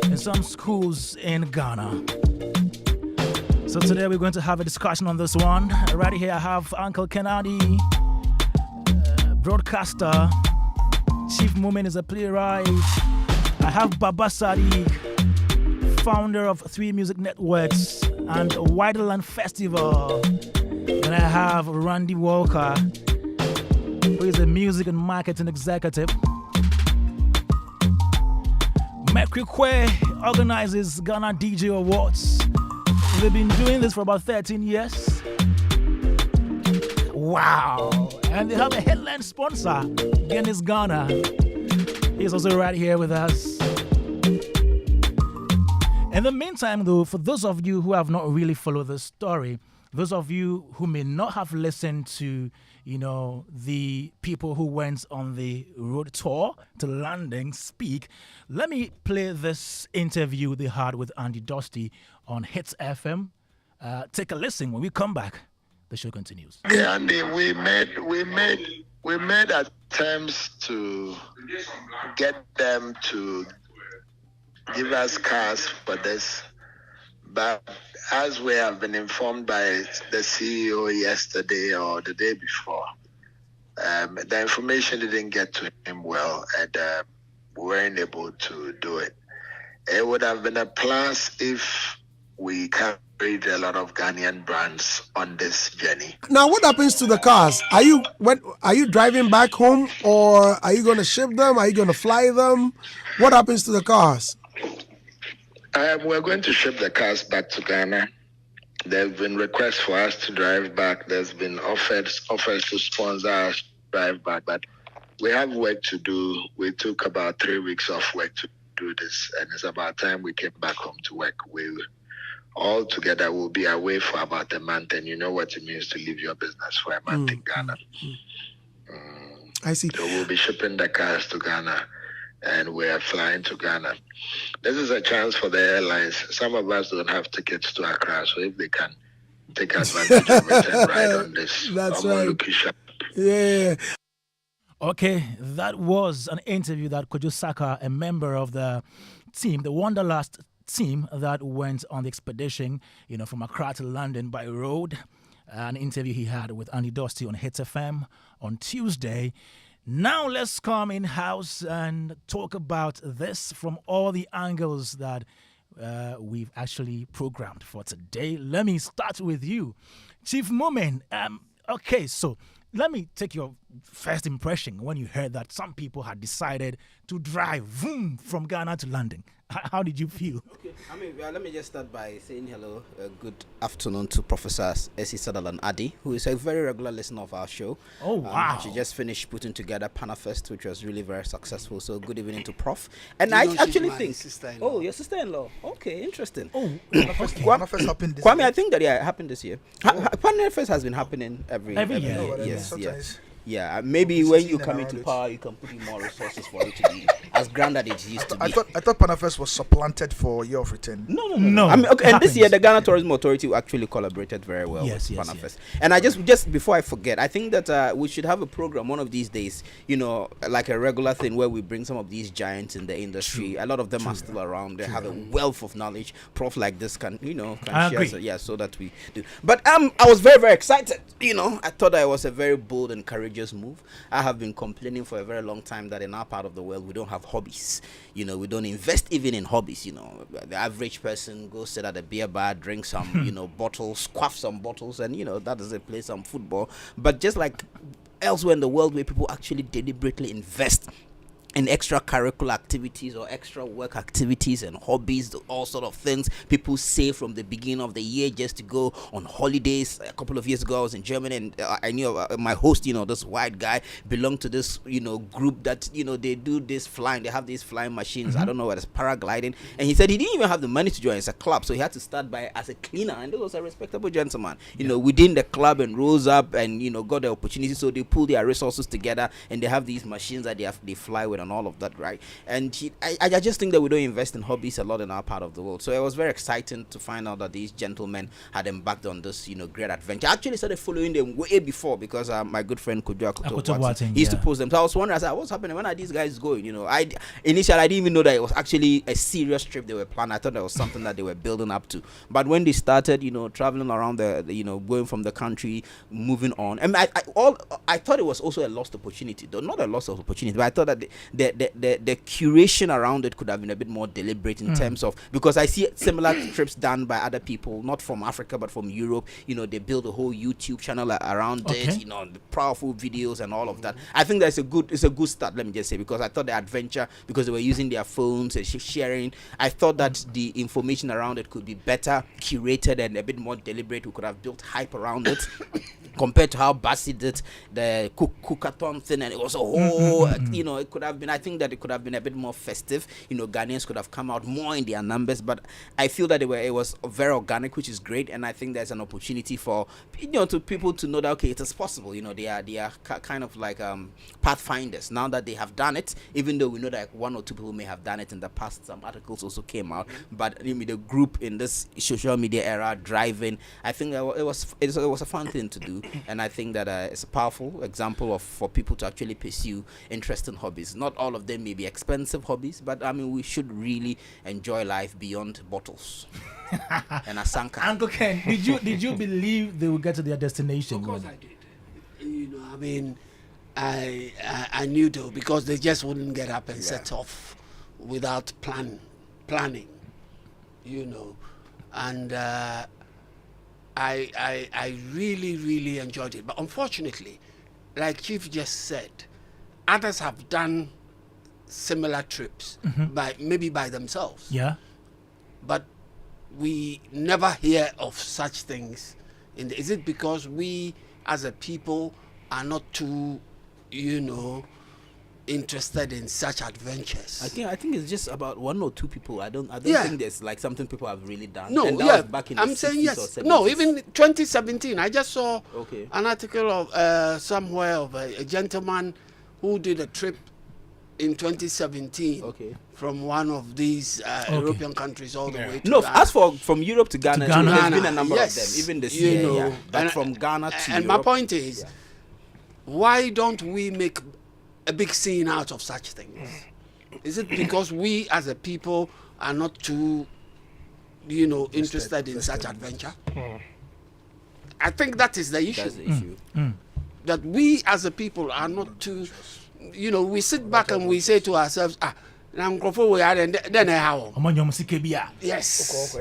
and some schools in Ghana. So today we're going to have a discussion on this one. Right here I have Uncle Kennedy, broadcaster. Chief Moment is a playwright. I have Baba Sadiq, founder of 3 Music Networks and Widerland Festival. And I have Randy Walker, who is a music and marketing executive. Mercury Kwe organizes Ghana DJ Awards. They've been doing this for about 13 years. Wow. And they have a headline sponsor, Guinness Ghana. He's also right here with us. In the meantime, though, for those of you who have not really followed the story, those of you who may not have listened to, the people who went on the road tour to London speak, let me play this interview they had with Andy Dusty on Hits FM. Take a listen. When we come back, the show continues. Yeah, Andy, we made attempts to get them to give us cars for this, but as we have been informed by the CEO yesterday or the day before, the information didn't get to him well, and we weren't able to do it. It would have been a plus if we carried a lot of Ghanaian brands on this journey. Now, what happens to the cars? Are you driving back home, or are you going to ship them? Are you going to fly them? What happens to the cars? We're going to ship the cars back to Ghana. There have been requests for us to drive back. There's been offers to sponsor us drive back, but we have work to do. We took about 3 weeks off work to do this, and it's about time we came back home to work. We all together will be away for about a month, and you know what it means to leave your business for a month in Ghana. I see. So we'll be shipping the cars to Ghana, and we are flying to Ghana. This is a chance for the airlines. Some of us don't have tickets to Accra, so if they can take advantage of it and ride on this. That's right. Yeah. Okay, that was an interview that Kojo Saka, a member of the team, the Wanderlust team that went on the expedition, from Accra to London by road. An interview he had with Andy Dusty on Hits FM on Tuesday. Now let's come in-house and talk about this from all the angles that we've actually programmed for today. Let me start with you, Chief Moment. Okay, so let me take your first impression when you heard that some people had decided to drive from Ghana to London. How did you feel? Okay, let me just start by saying hello, good afternoon to Professor S.E. Sutherland Addy, who is a very regular listener of our show. Oh, wow. She just finished putting together Panafest, which was really very successful. So good evening to Prof. And I actually think... Sister-in-law. Oh, your sister-in-law. Okay, interesting. Oh, Panafest happened this Kwame, year. I think that it happened this year. Panafest has been happening every year. year. Yeah, Yes. Yeah, maybe when you come into power, you can put in more resources for it to be as grand as it used to be. I thought Panafest was supplanted for Year of Return. No. I mean, okay, and this year the Ghana Tourism Authority actually collaborated very well with Panafest. Yes. And I just before I forget, I think that we should have a program one of these days, like a regular thing where we bring some of these giants in the industry. A lot of them are still around. They have a wealth of knowledge. Prof like this can share. So that we do. But I was very, very excited. I thought I was a very bold and courageous courageous move. I have been complaining for a very long time that in our part of the world we don't have hobbies. You know, we don't invest even in hobbies. You know, the average person goes sit at a beer bar, drink some, you know, bottles, quaff some bottles, and you know that is it, play some football. But just like elsewhere in the world where people actually deliberately invest in extracurricular activities or extra work activities and hobbies, all sort of things. People save from the beginning of the year just to go on holidays. A couple of years ago, I was in Germany, and I knew my host, you know, this white guy belonged to this, you know, group that, you know, they do this flying. They have these flying machines. I don't know what it's paragliding. And he said he didn't even have the money to join. It's a club, so he had to start by as a cleaner. And this was a respectable gentleman, you know, within the club, and rose up and, you know, got the opportunity. So they pull their resources together, and they have these machines that they fly with and all of that, right? And I just think that we don't invest in hobbies a lot in our part of the world. So it was very exciting to find out that these gentlemen had embarked on this, you know, great adventure. I actually started following them way before because my good friend Kojo Akoto, he used to post them. So I was wondering, I said, what's happening? When are these guys going? You know, initially I didn't even know that it was actually a serious trip they were planning. I thought that was something that they were building up to. But when they started, you know, traveling around the you know, going from the country, moving on, and I thought it was also a lost opportunity, though not a loss of opportunity, but I thought that the curation around it could have been a bit more deliberate in terms of, because I see similar trips done by other people, not from Africa but from Europe. You know, they build a whole YouTube channel around it, you know, the powerful videos and all of that. I think that's it's a good start, let me just say, because I thought the adventure, because they were using their phones and sharing, I thought that the information around it could be better curated and a bit more deliberate. We could have built hype around it compared to how Bassi did the cookathon thing, and it was a whole, you know, it could have been, I think that it could have been a bit more festive. You know, Ghanaians could have come out more in their numbers, but I feel that it was very organic, which is great, and I think there's an opportunity for, you know, to people to know that, okay, it is possible. You know, they are kind of like pathfinders now that they have done it, even though we know that one or two people may have done it in the past. Some articles also came out, but I mean, the group in this social media era driving, I think it was a fun thing to do. And I think that it's a powerful example for people to actually pursue interesting hobbies. Not all of them may be expensive hobbies, but I mean, we should really enjoy life beyond bottles and asanka. Uncle Ken, did you believe they would get to their destination? Of course I did. You know, I mean, I knew though, because they just wouldn't get up and set off without planning. You know, and I really, really enjoyed it. But unfortunately, like Chief just said, others have done similar trips maybe by themselves. Yeah. But we never hear of such things. Is it because we as a people are not too, you know, interested in such adventures? I think it's just about one or two people. I don't think there's like something people have really done. No, and that was back in I'm the saying 60s yes. or 70s. No, even 2017, I just saw an article of somewhere of a gentleman who did a trip in 2017 from one of these European countries all the way to Ghana. As for from Europe to Ghana, there's been a number of them, even this year. know, Yeah. But from Ghana to and Europe, my point is, why don't we make a big scene out of such things? Is it because we as a people are not too, you know, interested in such adventure? I think that is the issue. That's the issue. That we as a people are not too, you know, we sit back and we say to ourselves, then how? Yes.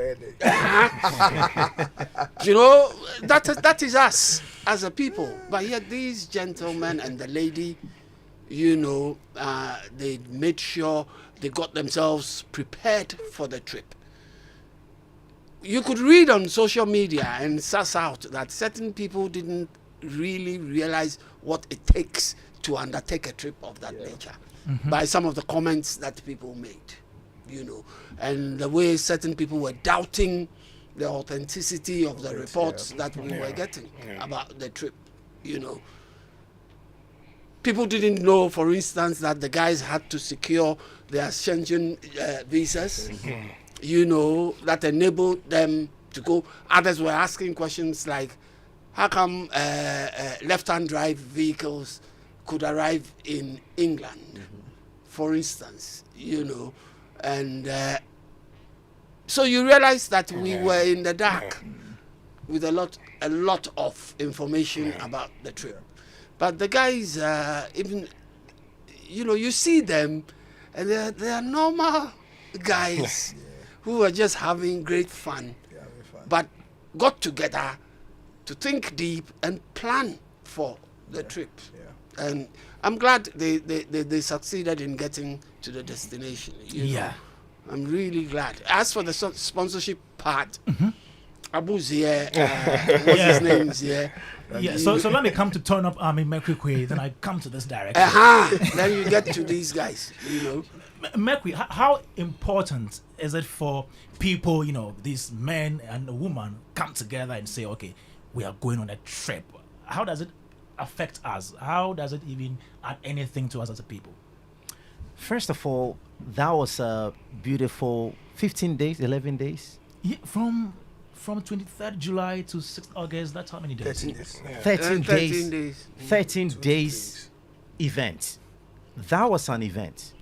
You know, that is us as a people. But yet these gentlemen and the lady, you know, they made sure they got themselves prepared for the trip. You could read on social media and suss out that certain people didn't really realize what it takes to undertake a trip of that nature by some of the comments that people made, you know, and the way certain people were doubting the authenticity of the reports that we were getting about the trip, you know. People didn't know, for instance, that the guys had to secure their Schengen visas, you know, that enabled them to go. Others were asking questions like, how come left-hand drive vehicles could arrive in England, for instance, you know, and so you realize that we were in the dark with a lot of information about the trip. But the guys, even, you see them, and they are normal guys who are just having great fun, but got together to think deep and plan for the trip. And I'm glad they succeeded in getting to the destination. You know. I'm really glad. As for the sponsorship part, Abu's here. What's his name's here? Yeah, so let me come to Turn Up Army Mercury Quay, then I come to this direction. Then you get to these guys, Mercury, how important is it for people, these men and a woman come together and say, okay, we are going on a trip? How does it affect us? How does it even add anything to us as a people? First of all, that was a beautiful 15 days, 11 days. Yeah, from 23rd July to 6th August, that's how many days? 13 days. 13 days. days. 13 days event. That was an event.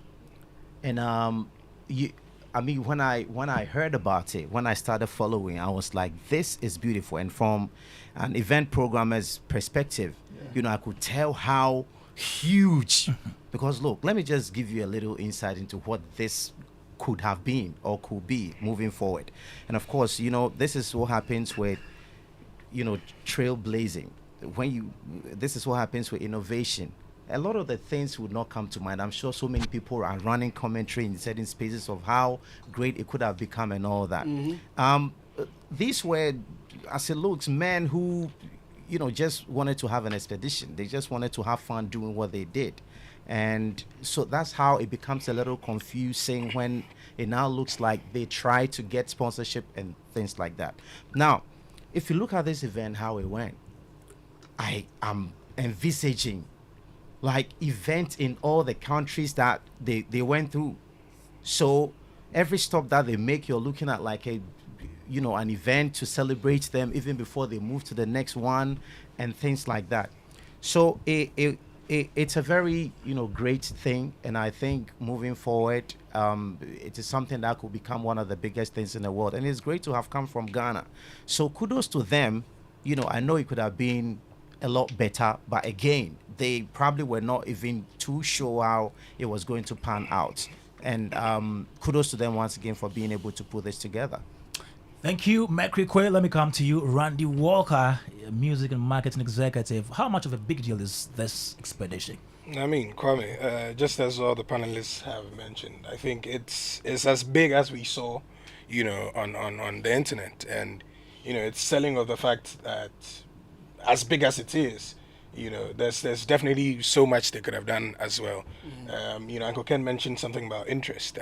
And when I heard about it, when I started following, I was like, this is beautiful. And from an event programmer's perspective, I could tell how huge, because look, let me just give you a little insight into what this could have been or could be moving forward. And of course, this is what happens with, trailblazing. This is what happens with innovation. A lot of the things would not come to mind. I'm sure so many people are running commentary in certain spaces of how great it could have become and all that. These were, as it looks, men who, just wanted to have an expedition. They just wanted to have fun doing what they did. And so that's how it becomes a little confusing when it now looks like they try to get sponsorship and things like that. Now, if you look at this event, how it went, I am envisaging like events in all the countries that they went through. So every stop that they make, you're looking at like an event to celebrate them even before they move to the next one and things like that. So it's a very great thing, and I think moving forward, it is something that could become one of the biggest things in the world, and it's great to have come from Ghana. So kudos to them. I know it could have been a lot better, but again, they probably were not even too sure how it was going to pan out. And kudos to them once again for being able to put this together. Thank you, Mercury Quay. Let me come to you, Randy Walker, music and marketing executive. How much of a big deal is this expedition? I mean, Kwame, just as all the panelists have mentioned, I think it's as big as we saw, on the internet, and it's selling of the fact that as big as it is, there's definitely so much they could have done as well. Uncle Ken mentioned something about interest.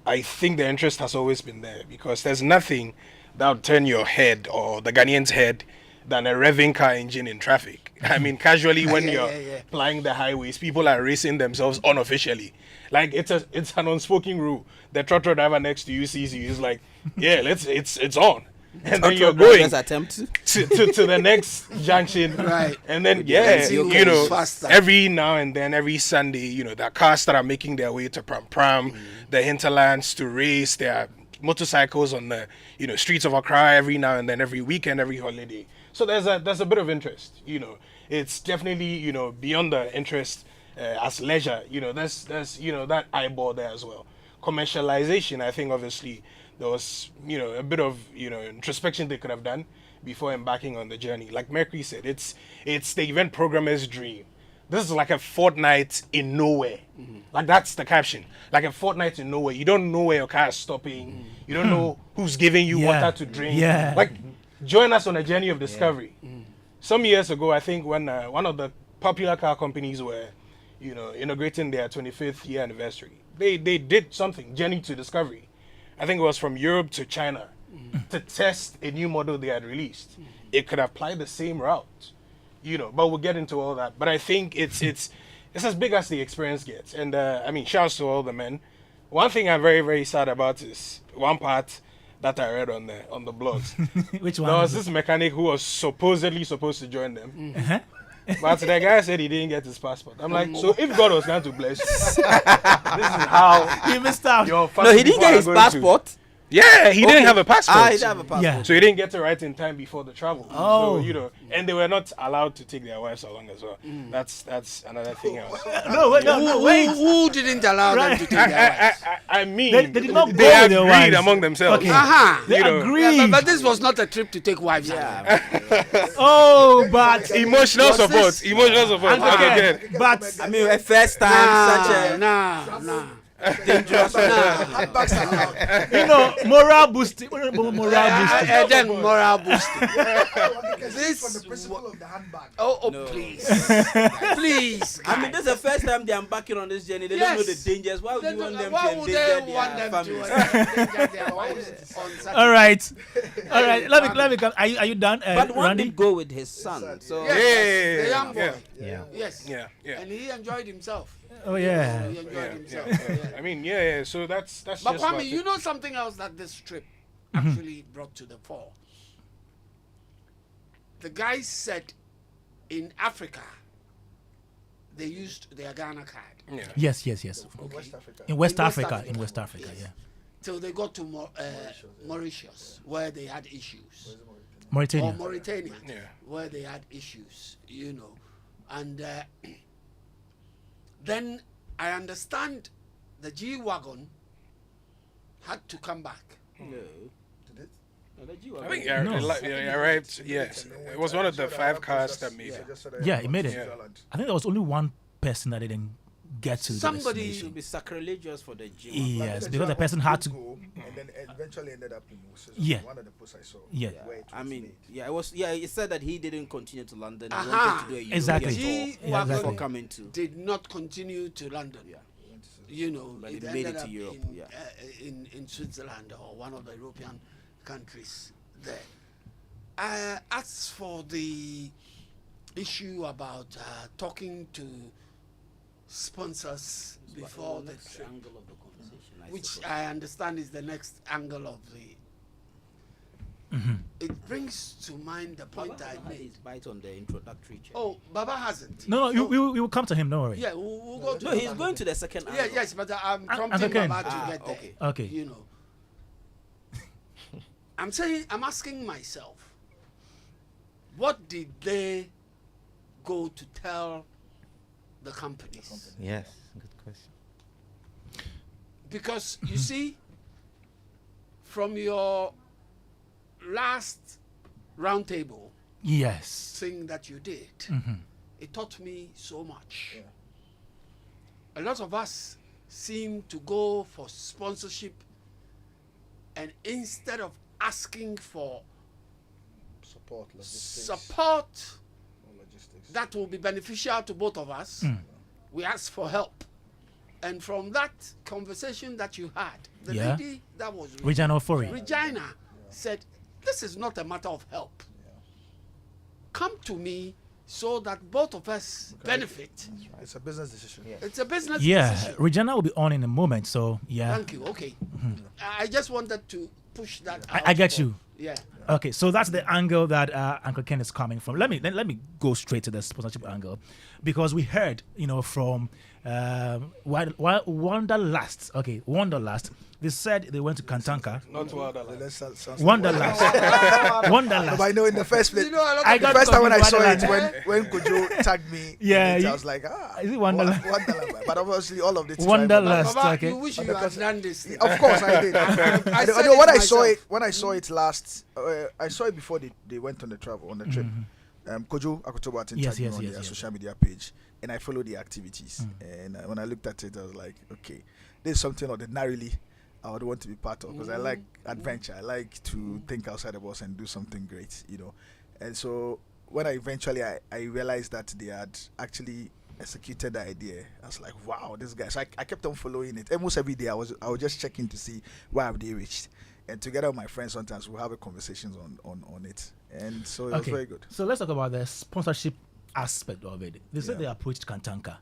I think the interest has always been there, because there's nothing that would turn your head or the Ghanaian's head than a revving car engine in traffic. I mean, casually when you're plying the highways, people are racing themselves unofficially. Like it's an unspoken rule. The trotro driver next to you sees you, he's like, it's on. And then you're going attempt to the next junction, right? And then faster. every now and then, every Sunday, the cars start making their way to Pram, the hinterlands to race. There are motorcycles on the streets of Accra every now and then, every weekend, every holiday. So there's a bit of interest. It's definitely beyond the interest as leisure. There's that eyeball there as well. Commercialization, I think, obviously. There was, a bit of, introspection they could have done before embarking on the journey. Like Mercury said, it's the event programmer's dream. This is like a fortnight in nowhere. Like that's the caption. Like a fortnight in nowhere. You don't know where your car is stopping. You don't know who's giving you water to drink. Like, join us on a journey of discovery. Some years ago, I think when one of the popular car companies were, inaugurating their 25th year anniversary, they did something, Journey to Discovery. I think it was from Europe to China to test a new model they had released. It could apply the same route, but we'll get into all that. But I think it's as big as the experience gets. And shouts to all the men. One thing I'm very, very sad about is one part that I read on the blogs. Which one? There was this mechanic who was supposedly supposed to join them. But the guy said he didn't get his passport. I'm like, so if God was going to bless you, this is how you missed out. your No, he didn't get his passport. Yeah, he didn't have a passport. Ah, he didn't have a passport. Yeah. So he didn't get to write in time before the travel. Oh. So, you know, and they were not allowed to take their wives along as well. That's another thing else. No, wait, wait. Who didn't allow them to take their wives? I mean, They did not go they with their agreed wives. among themselves. Okay. Aha. They You know. agreed. Yeah, but this was not a trip to take wives. Yeah. Oh, but Emotional support. Emotional support. And again, Okay. but I mean, a first time, such a Nah. dangerous. Handbags are allowed. you know, morale boosting. Morale boosting. Then moral boosting. This from the principle of the handbag. Oh, No. please. Please. I mean, this is the first time they are embarking on this journey. They don't know the dangers. Why would you want them Why to would endanger they want their them families? to endanger their wives on Saturday? All right. Let me come. Are you done, But one Randy? did go with his son. So Yes, the young boy. Yeah. Yes. Yeah. And he enjoyed himself. Oh yeah. He enjoyed Yeah. himself. Yeah. Yeah. I mean, yeah. So that's But just. Kwame, what you it- know something else that this trip actually brought to the fore. The guys said in Africa they used their Ghana card Yeah. Yes. okay, West Africa. In West In West Africa. Africa. In West Africa. Yes. Yeah. till they got to Mauritius where they had issues. Mauritania. Or Mauritania, Yeah. where they had issues, you know. And then I understand the G-Wagon had to come back. I think No. it arrived. Yes, it was one of the 5 cars that made it. Yeah, it made it. Yeah. I think there was only one person that didn't get to the Somebody- it destination. would be sacrilegious for the G. Yes, because the person had to. go, and then eventually ended up in Moses. Yeah. One of the posts I saw. Yeah. where it I was mean, made. yeah, it was. Yeah, it said that he didn't continue to London. He Aha. wanted to do a European Exactly. tour G-Wagon exactly. before coming to. did not continue to London. Yeah. You know, But it it made ended it to up Europe, in, yeah. in Switzerland or one of the European countries there. As for the issue about talking to sponsors before the trip, angle of the conversation, which I understand is the next angle of the. It brings to mind the point I made. His bite on the introductory check. Oh, Baba hasn't. No, we will come to him. Don't worry. Yeah, we'll go to. No, he's Baba. going to the second Yeah, angle. yes, but I'm And prompting again- Baba to get there. okay. Okay. You know. I'm asking myself, what did they go to tell the companies? Yes, good question. Because you see, from your last roundtable Yes. thing that you did, it taught me so much. A lot of us seem to go for sponsorship, and instead of asking for Support, logistics. support Logistics. that will be beneficial to both of us, we ask for help. And from that conversation that you had, the Yeah. lady that was Regina Ofori. Regina said, this is not a matter of help. Come to me so that both of us benefit. It's a business decision. It's a business Yeah, decision. Regina will be on in a moment. So yeah, Thank you. Okay. I just wanted to push that out. I get for- you. Yeah. Okay, so that's the angle that Uncle Ken is coming from. Let me go straight to the sponsorship angle, because we heard, from Wanderlust. Okay, Wanderlust. They said they went to Kantanka. Not wild. Wanderlust. But Wanderlust. I know in the first place, You know, a lot I of got the first time when I confused saw it, Wanderlust. when Kojo tagged me, Yeah, in it, you- I was like, Is it Wanderlust? Wonderland. But obviously, all of it. is Wanderlust. Baba, Okay. you wish you had done this thing. Of course, I did. I said know it when I saw myself. it. When I saw it last, I saw it before they went on the trip. Kojo Akotoba tagged Yes, me yes, on yes, their yes. social media page, and I followed the activities. And when I looked at it, I was like, okay, this is something ordinarily I would want to be part of, because I like adventure. I like to think outside the box and do something great, And so when I realized that they had actually executed the idea, I was like, wow, this guy. So I kept on following it. Almost every day I was just checking to see where have they reached. And together with my friends, sometimes we'll have a conversations on it. And so it was very good. So let's talk about the sponsorship aspect of it. They said Yeah. they approached Kantanka.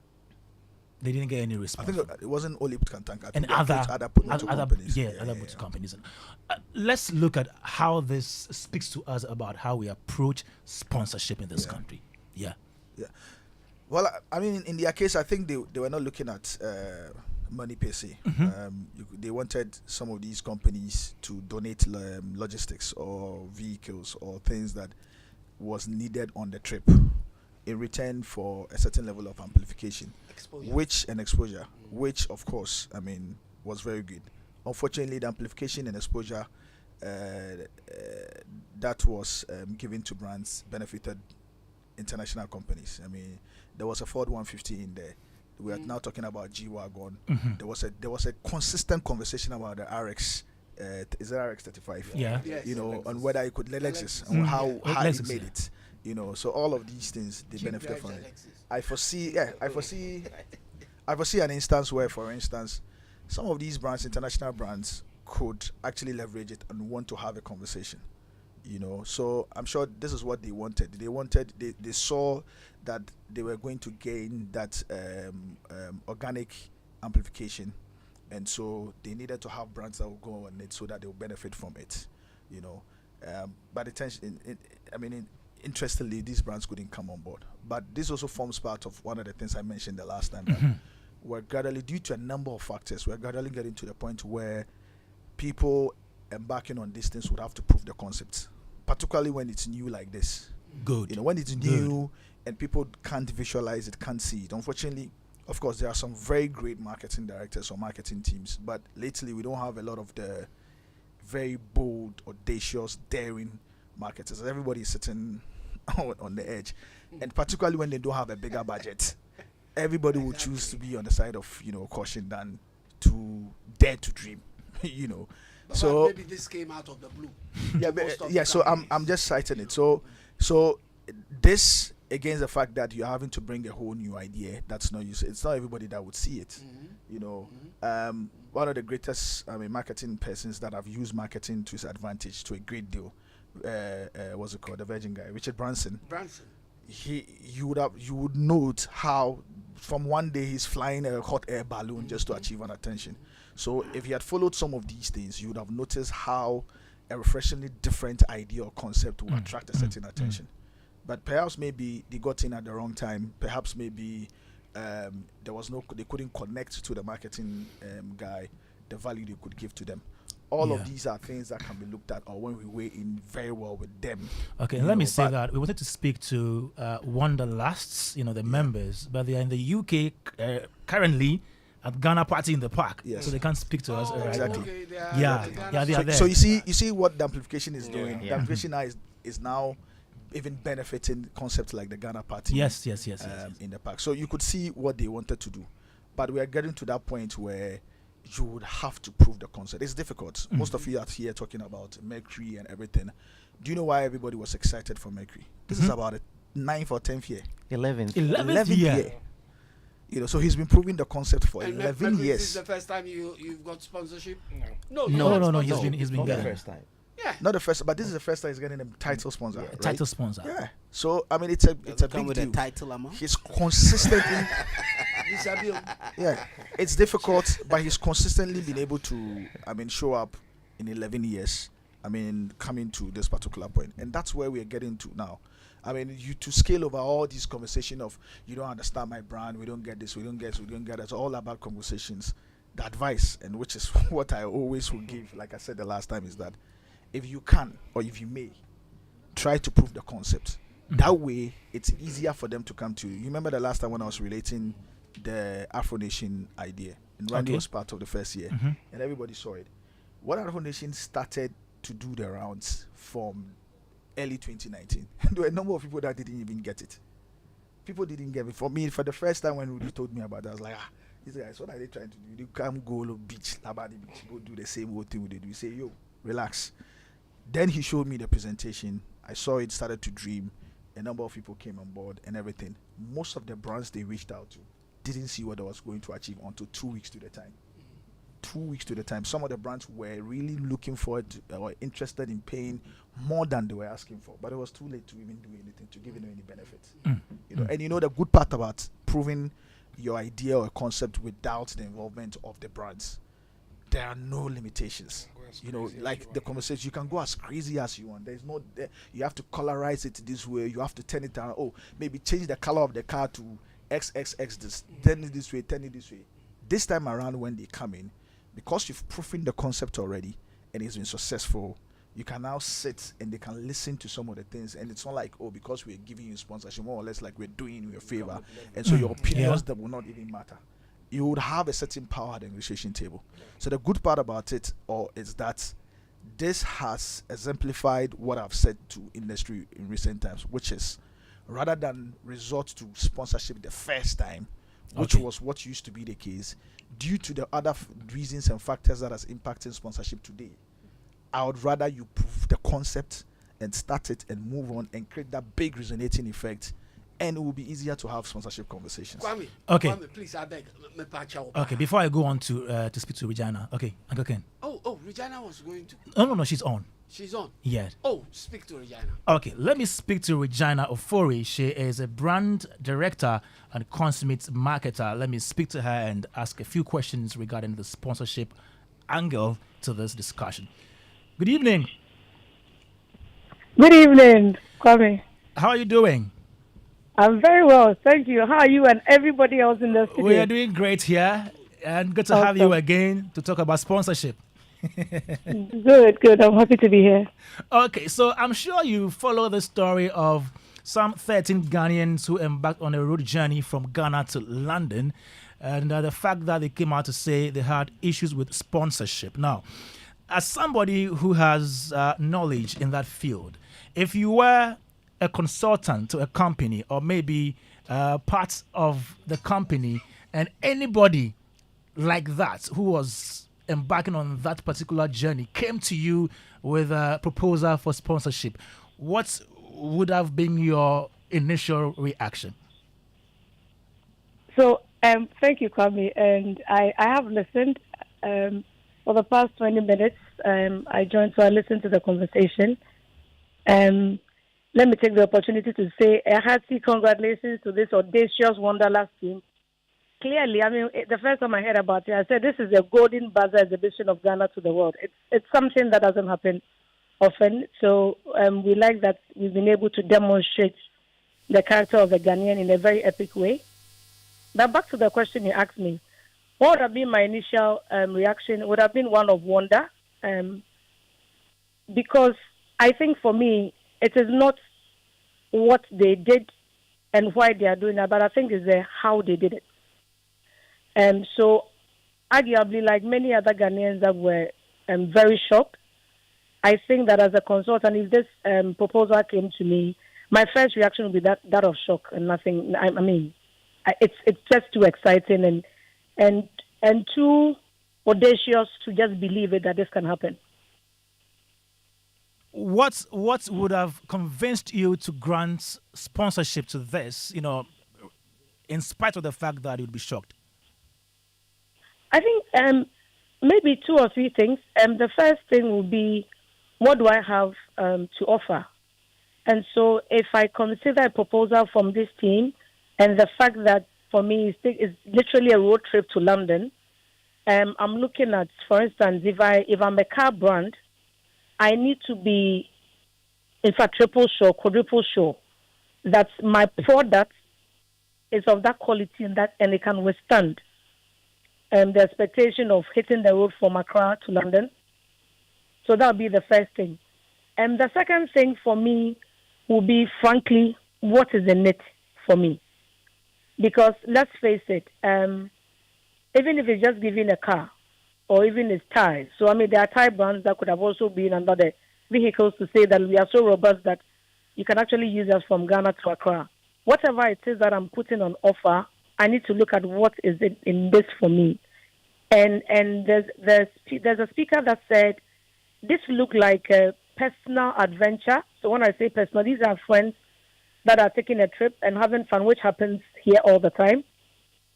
They didn't get any I response. think it wasn't only Kantanka. I And think they approached other motor companies. other motor companies. Let's look at how this speaks to us about how we approach sponsorship in this country. Yeah. Yeah. Well, I mean, in their case, I think they were not looking at money per se. They wanted some of these companies to donate logistics or vehicles or things that was needed on the trip in return for a certain level of amplification, exposure, which of course, I mean, was very good. Unfortunately, the amplification and exposure that was given to brands benefited international companies. I mean, there was a Ford 150 in there. We are now talking about G-Wagon. There was a consistent conversation about the RX. Is it RX 35? Yeah. Yes. You know, Lexus. on whether it could Lexus and how Lexus, it made yeah. it. You know, so all of these things they benefit from it. I foresee an instance where, for instance, some of these brands, international brands, could actually leverage it and want to have a conversation. You know, so I'm sure this is what they wanted. They saw that they were going to gain that organic amplification, and so they needed to have brands that will go on it so that they will benefit from it. You know, but interestingly, these brands couldn't come on board. But this also forms part of one of the things I mentioned the last time. That we're gradually, due to a number of factors, we're gradually getting to the point where people embarking on these things would have to prove the concept, particularly when it's new like this. Good. You know, when it's new and people can't visualize it, can't see it. Unfortunately, of course, there are some very great marketing directors or marketing teams, but lately we don't have a lot of the very bold, audacious, daring marketers. Everybody is sitting on the edge, and particularly when they don't have a bigger budget, everybody will choose to be on the side of, you know, caution than to dare to dream. You know, But so maybe this came out of the blue. So I'm just citing it. So this, against the fact that you're having to bring a whole new idea that's not used, it's not everybody that would see it. You know, one of the greatest marketing persons that have used marketing to his advantage to a great deal, what's it called, the Virgin guy, Richard Branson. You would note how from one day he's flying a hot air balloon just to achieve an attention. So if he had followed some of these things, you would have noticed how a refreshingly different idea or concept will attract a certain attention. But perhaps maybe they got in at the wrong time. Perhaps maybe they couldn't connect to the marketing guy the value they could give to them. All of these are things that can be looked at, or when we weigh in very well with them. Okay, and let me say that we wanted to speak to Wanderlusts, you know, the members, but they are in the UK currently at Ghana Party in the Park, so they can't speak to us right exactly. now. Okay, they They are there. So you see what the amplification is doing. Yeah. The amplification now is now even benefiting concepts like the Ghana Party. Yes. In the park. So you could see what they wanted to do, but we are getting to that point where you would have to prove the concept. It's difficult. Most of you are here talking about Mercury and everything. Do you know why everybody was excited for Mercury? This is about a 9th or 10th year. 11th year. You know, so he's been proving the concept for And 11 Mercury, years. This is the first time you've got sponsorship? No. He's been Not the getting first time. Yeah. Not the first, but this is the first time he's getting a title sponsor. Right? title sponsor. Yeah. So I mean, it's a Come big with deal. a title amount. He's consistently, it's difficult, but he's consistently been able to, show up in 11 years. Coming to this particular point, and that's where we are getting to now. You to scale over all these conversation of you don't understand my brand, we don't get this, we don't get that. It's all about conversations. The advice, and which is what I always will give, like I said the last time, is that if you can or if you may, try to prove the concept. That way, it's easier for them to come to you. You remember the last time when I was relating the Afro Nation idea, and Randy was part of the first year, and everybody saw it. What Afro Nation started to do the rounds from early 2019. There were a number of people that didn't even get it. People didn't get it. For me, for the first time when Rudy told me about it, I was like, these guys, what are they trying to do? You can't go to beach, Labadi beach, go do the same old thing they do. You say, yo, relax. Then he showed me the presentation. I saw it, started to dream. A number of people came on board and everything. Most of the brands they reached out to didn't see what I was going to achieve until 2 weeks to the time. 2 weeks to the time. Some of the brands were really looking forward to, or interested in paying more than they were asking for, but it was too late to even do anything, to give them any benefit. And the good part about proving your idea or concept without the involvement of the brands, there are no limitations. Like the conversation, you can go as crazy as you want. There's no, you have to colorize it this way. You have to turn it around. Oh, maybe change the color of the car to XXX. This, turn it this way, turn it this way. this time around when they come in, because you've proven the concept already and it's been successful, you can now sit and they can listen to some of the things, and it's not like, oh, because we're giving you sponsorship, more or less like we're doing you a favor, and so your opinions that will not even matter. You would have a certain power at the negotiation table. So the good part about it is that this has exemplified what I've said to industry in recent times, which is rather than resort to sponsorship the first time, which was what used to be the case, due to the other reasons and factors that has impacted sponsorship today, I would rather you prove the concept and start it and move on and create that big resonating effect, and it will be easier to have sponsorship conversations. Kwame, Okay. Kwame, please, I beg. Okay, before I go on to speak to Regina. Okay, Uncle Ken. Oh, Regina was going to. No, she's on. She's on. Yeah. Oh, speak to Regina. Okay, let me speak to Regina Ofori. She is a brand director and consummate marketer. Let me speak to her and ask a few questions regarding the sponsorship angle to this discussion. Good evening. Good evening, Kwame. How are you doing? I'm very well, thank you. How are you and everybody else in the studio? We are doing great here, and good to have you again to talk about sponsorship. Good. I'm happy to be here. Okay, so I'm sure you follow the story of some 13 Ghanaians who embarked on a road journey from Ghana to London, and the fact that they came out to say they had issues with sponsorship. Now, as somebody who has knowledge in that field, if you were a consultant to a company or maybe parts of the company, and anybody like that who was embarking on that particular journey came to you with a proposal for sponsorship, what would have been your initial reaction? So, thank you, Kwame. And I have listened for the past 20 minutes. I joined, so I listened to the conversation. Let me take the opportunity to say a hearty congratulations to this audacious Wanderlust team. Clearly, the first time I heard about it, I said this is a golden buzzer exhibition of Ghana to the world. It's something that doesn't happen often. So we like that we've been able to demonstrate the character of the Ghanaian in a very epic way. But back to the question you asked me, what would have been my initial reaction? It would have been one of wonder, because I think for me, it is not what they did and why they are doing that, but I think it's how they did it. And so, arguably, like many other Ghanaians that were very shocked, I think that as a consultant, if this proposal came to me, my first reaction would be that of shock and nothing. It's just too exciting and too audacious to just believe it that this can happen. What would have convinced you to grant sponsorship to this, in spite of the fact that you'd be shocked? I think maybe two or three things. The first thing would be, what do I have to offer? And so if I consider a proposal from this team and the fact that for me it's literally a road trip to London, I'm looking at, for instance, if I'm a car brand, I need to be, in fact, triple sure, quadruple sure that my product is of that quality and it can withstand the expectation of hitting the road from Accra to London. So that would be the first thing. And the second thing for me will be, frankly, what is in it for me? Because let's face it, even if it's just giving a car, or even its tires. So, there are tire brands that could have also been under the vehicles to say that we are so robust that you can actually use us from Ghana to Accra. Whatever it is that I'm putting on offer, I need to look at what is it in this for me. And there's a speaker that said, this looked like a personal adventure. So when I say personal, these are friends that are taking a trip and having fun, which happens here all the time.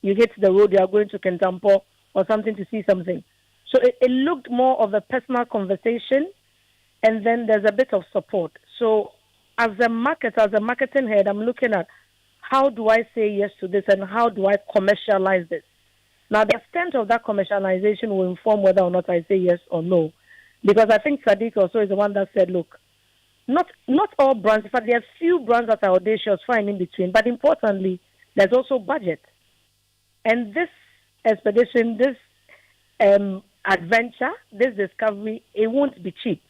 You hit the road, you are going to Kentampo or something to see something. So it looked more of a personal conversation, and then there's a bit of support. So as a marketing head, I'm looking at how do I say yes to this and how do I commercialize this? Now, the extent of that commercialization will inform whether or not I say yes or no. Because I think Sadiq also is the one that said, look, not all brands, in fact, there are few brands that are audacious, fine in between, but importantly, there's also budget. And this expedition, this adventure, this discovery, it won't be cheap.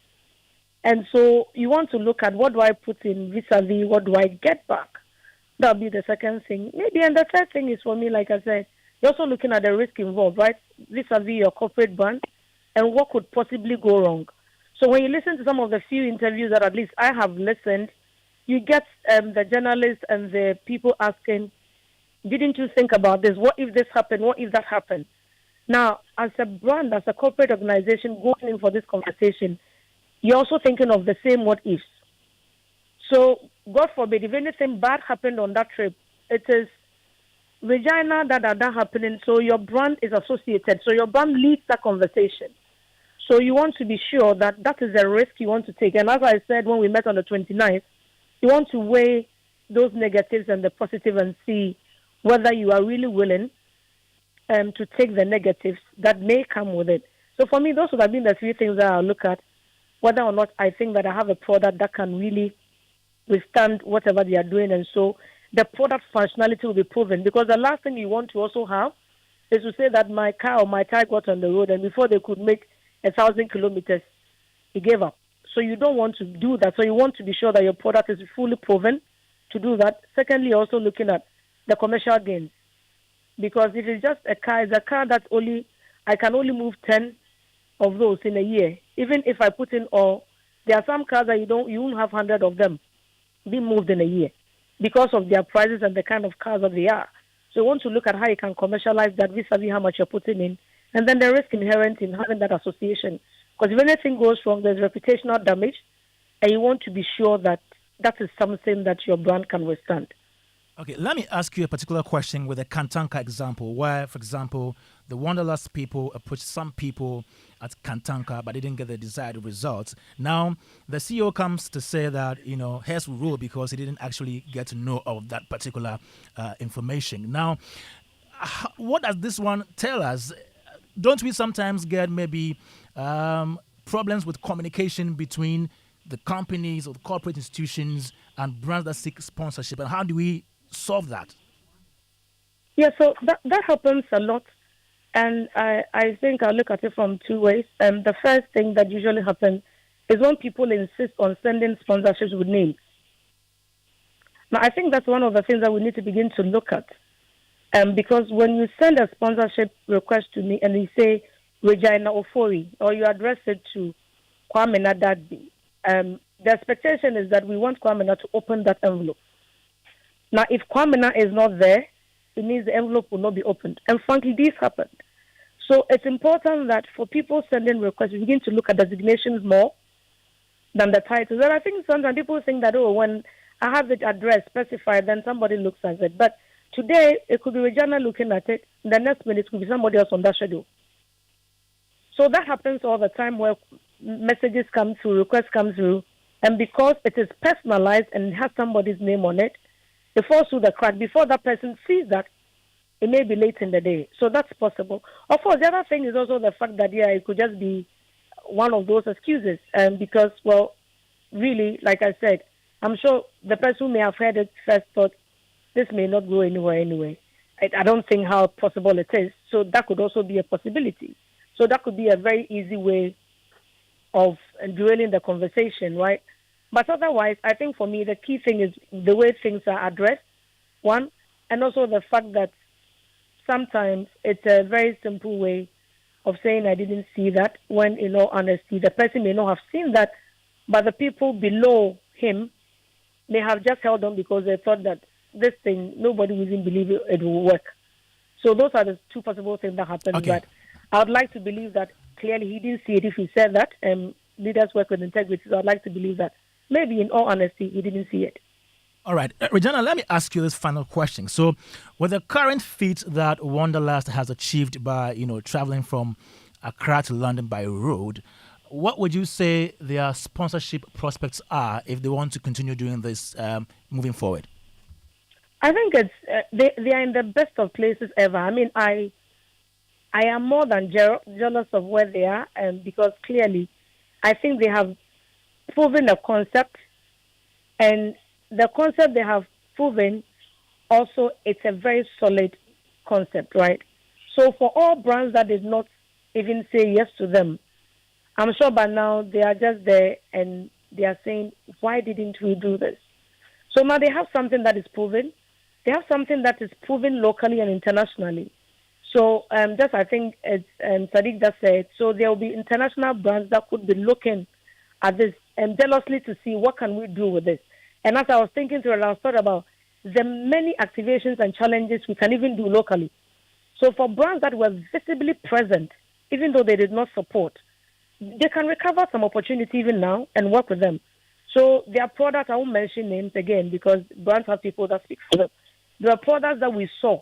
And so you want to look at what do I put in vis-a-vis, what do I get back? That'll be the second thing. Maybe, and the third thing is for me, like I said, you're also looking at the risk involved, right? Vis-a-vis your corporate brand and what could possibly go wrong. So when you listen to some of the few interviews that at least I have listened, you get the journalists and the people asking, didn't you think about this? What if this happened? What if that happened? Now, as a brand, as a corporate organization going in for this conversation, you're also thinking of the same what ifs. So, God forbid, if anything bad happened on that trip, it is Regina that happening. So your brand is associated. So your brand leads that conversation. So you want to be sure that that is a risk you want to take. And as I said when we met on the 29th, you want to weigh those negatives and the positive and see whether you are really willing to take the negatives that may come with it. So for me, those would have been the three things that I'll look at, whether or not I think that I have a product that can really withstand whatever they are doing. And so the product functionality will be proven. Because the last thing you want to also have is to say that my car or my tire got on the road and before they could make 1,000 kilometers, it gave up. So you don't want to do that. So you want to be sure that your product is fully proven to do that. Secondly, also looking at the commercial gains. Because if it's just a car, it's a car that I can only move 10 of those in a year. Even if I put in all, there are some cars that you won't have 100 of them being moved in a year because of their prices and the kind of cars that they are. So you want to look at how you can commercialize that vis-a-vis how much you're putting in. And then the risk inherent in having that association. Because if anything goes wrong, there's reputational damage, and you want to be sure that that is something that your brand can withstand. Okay, let me ask you a particular question with a Kantanka example, where, for example, the Wanderlust people approached some people at Kantanka, but they didn't get the desired results. Now, the CEO comes to say that, Hess will rule because he didn't actually get to know of that particular information. Now, what does this one tell us? Don't we sometimes get maybe problems with communication between the companies or the corporate institutions and brands that seek sponsorship? And how do we solve that? Yeah, so that happens a lot. And I think I'll look at it from two ways. The first thing that usually happens is when people insist on sending sponsorships with names. Now, I think that's one of the things that we need to begin to look at. Because when you send a sponsorship request to me and you say Regina Ofori, or you address it to Kwame Dadzie, the expectation is that we want Kwame to open that envelope. Now, if Kwame is not there, it means the envelope will not be opened. And frankly, this happened. So it's important that for people sending requests, we begin to look at designations more than the titles. And I think sometimes people think that, when I have the address specified, then somebody looks at it. But today, it could be Regina looking at it. The next minute, it could be somebody else on that schedule. So that happens all the time where messages come through, requests come through, and because it is personalized and it has somebody's name on it, it falls through the crack. Before that person sees that, it may be late in the day. So that's possible. Of course, the other thing is also the fact that, it could just be one of those excuses. Because, really, like I said, I'm sure the person who may have heard it first thought, this may not go anywhere anyway. I don't think how possible it is. So that could also be a possibility. So that could be a very easy way of dwelling the conversation, right? But otherwise, I think for me, the key thing is the way things are addressed, one, and also the fact that sometimes it's a very simple way of saying I didn't see that, when in all honesty, the person may not have seen that, but the people below him may have just held on because they thought that this thing, nobody will even believe it will work. So those are the two possible things that happened. Okay. But I would like to believe that clearly he didn't see it if he said that. Leaders work with integrity, so I'd like to believe that maybe in all honesty, he didn't see it. All right. Regina, let me ask you this final question. So with the current feat that Wanderlust has achieved by, traveling from Accra to London by road, what would you say their sponsorship prospects are if they want to continue doing this moving forward? I think it's they are in the best of places ever. I mean, I am more than jealous of where they are, because clearly I think they have proven a concept, and the concept they have proven also, it's a very solid concept, right? So for all brands that did not even say yes to them, I'm sure by now they are just there and they are saying, why didn't we do this? So now they have something that is proven. They have something that is proven locally and internationally. So just I think as Sadiq just said, so there will be international brands that could be looking at this and jealously to see what can we do with this. And as I was thinking through it, I was thought about the many activations and challenges we can even do locally. So for brands that were visibly present, even though they did not support, they can recover some opportunity even now and work with them. So there are products, I won't mention names again because brands have people that speak for them. There are products that we saw.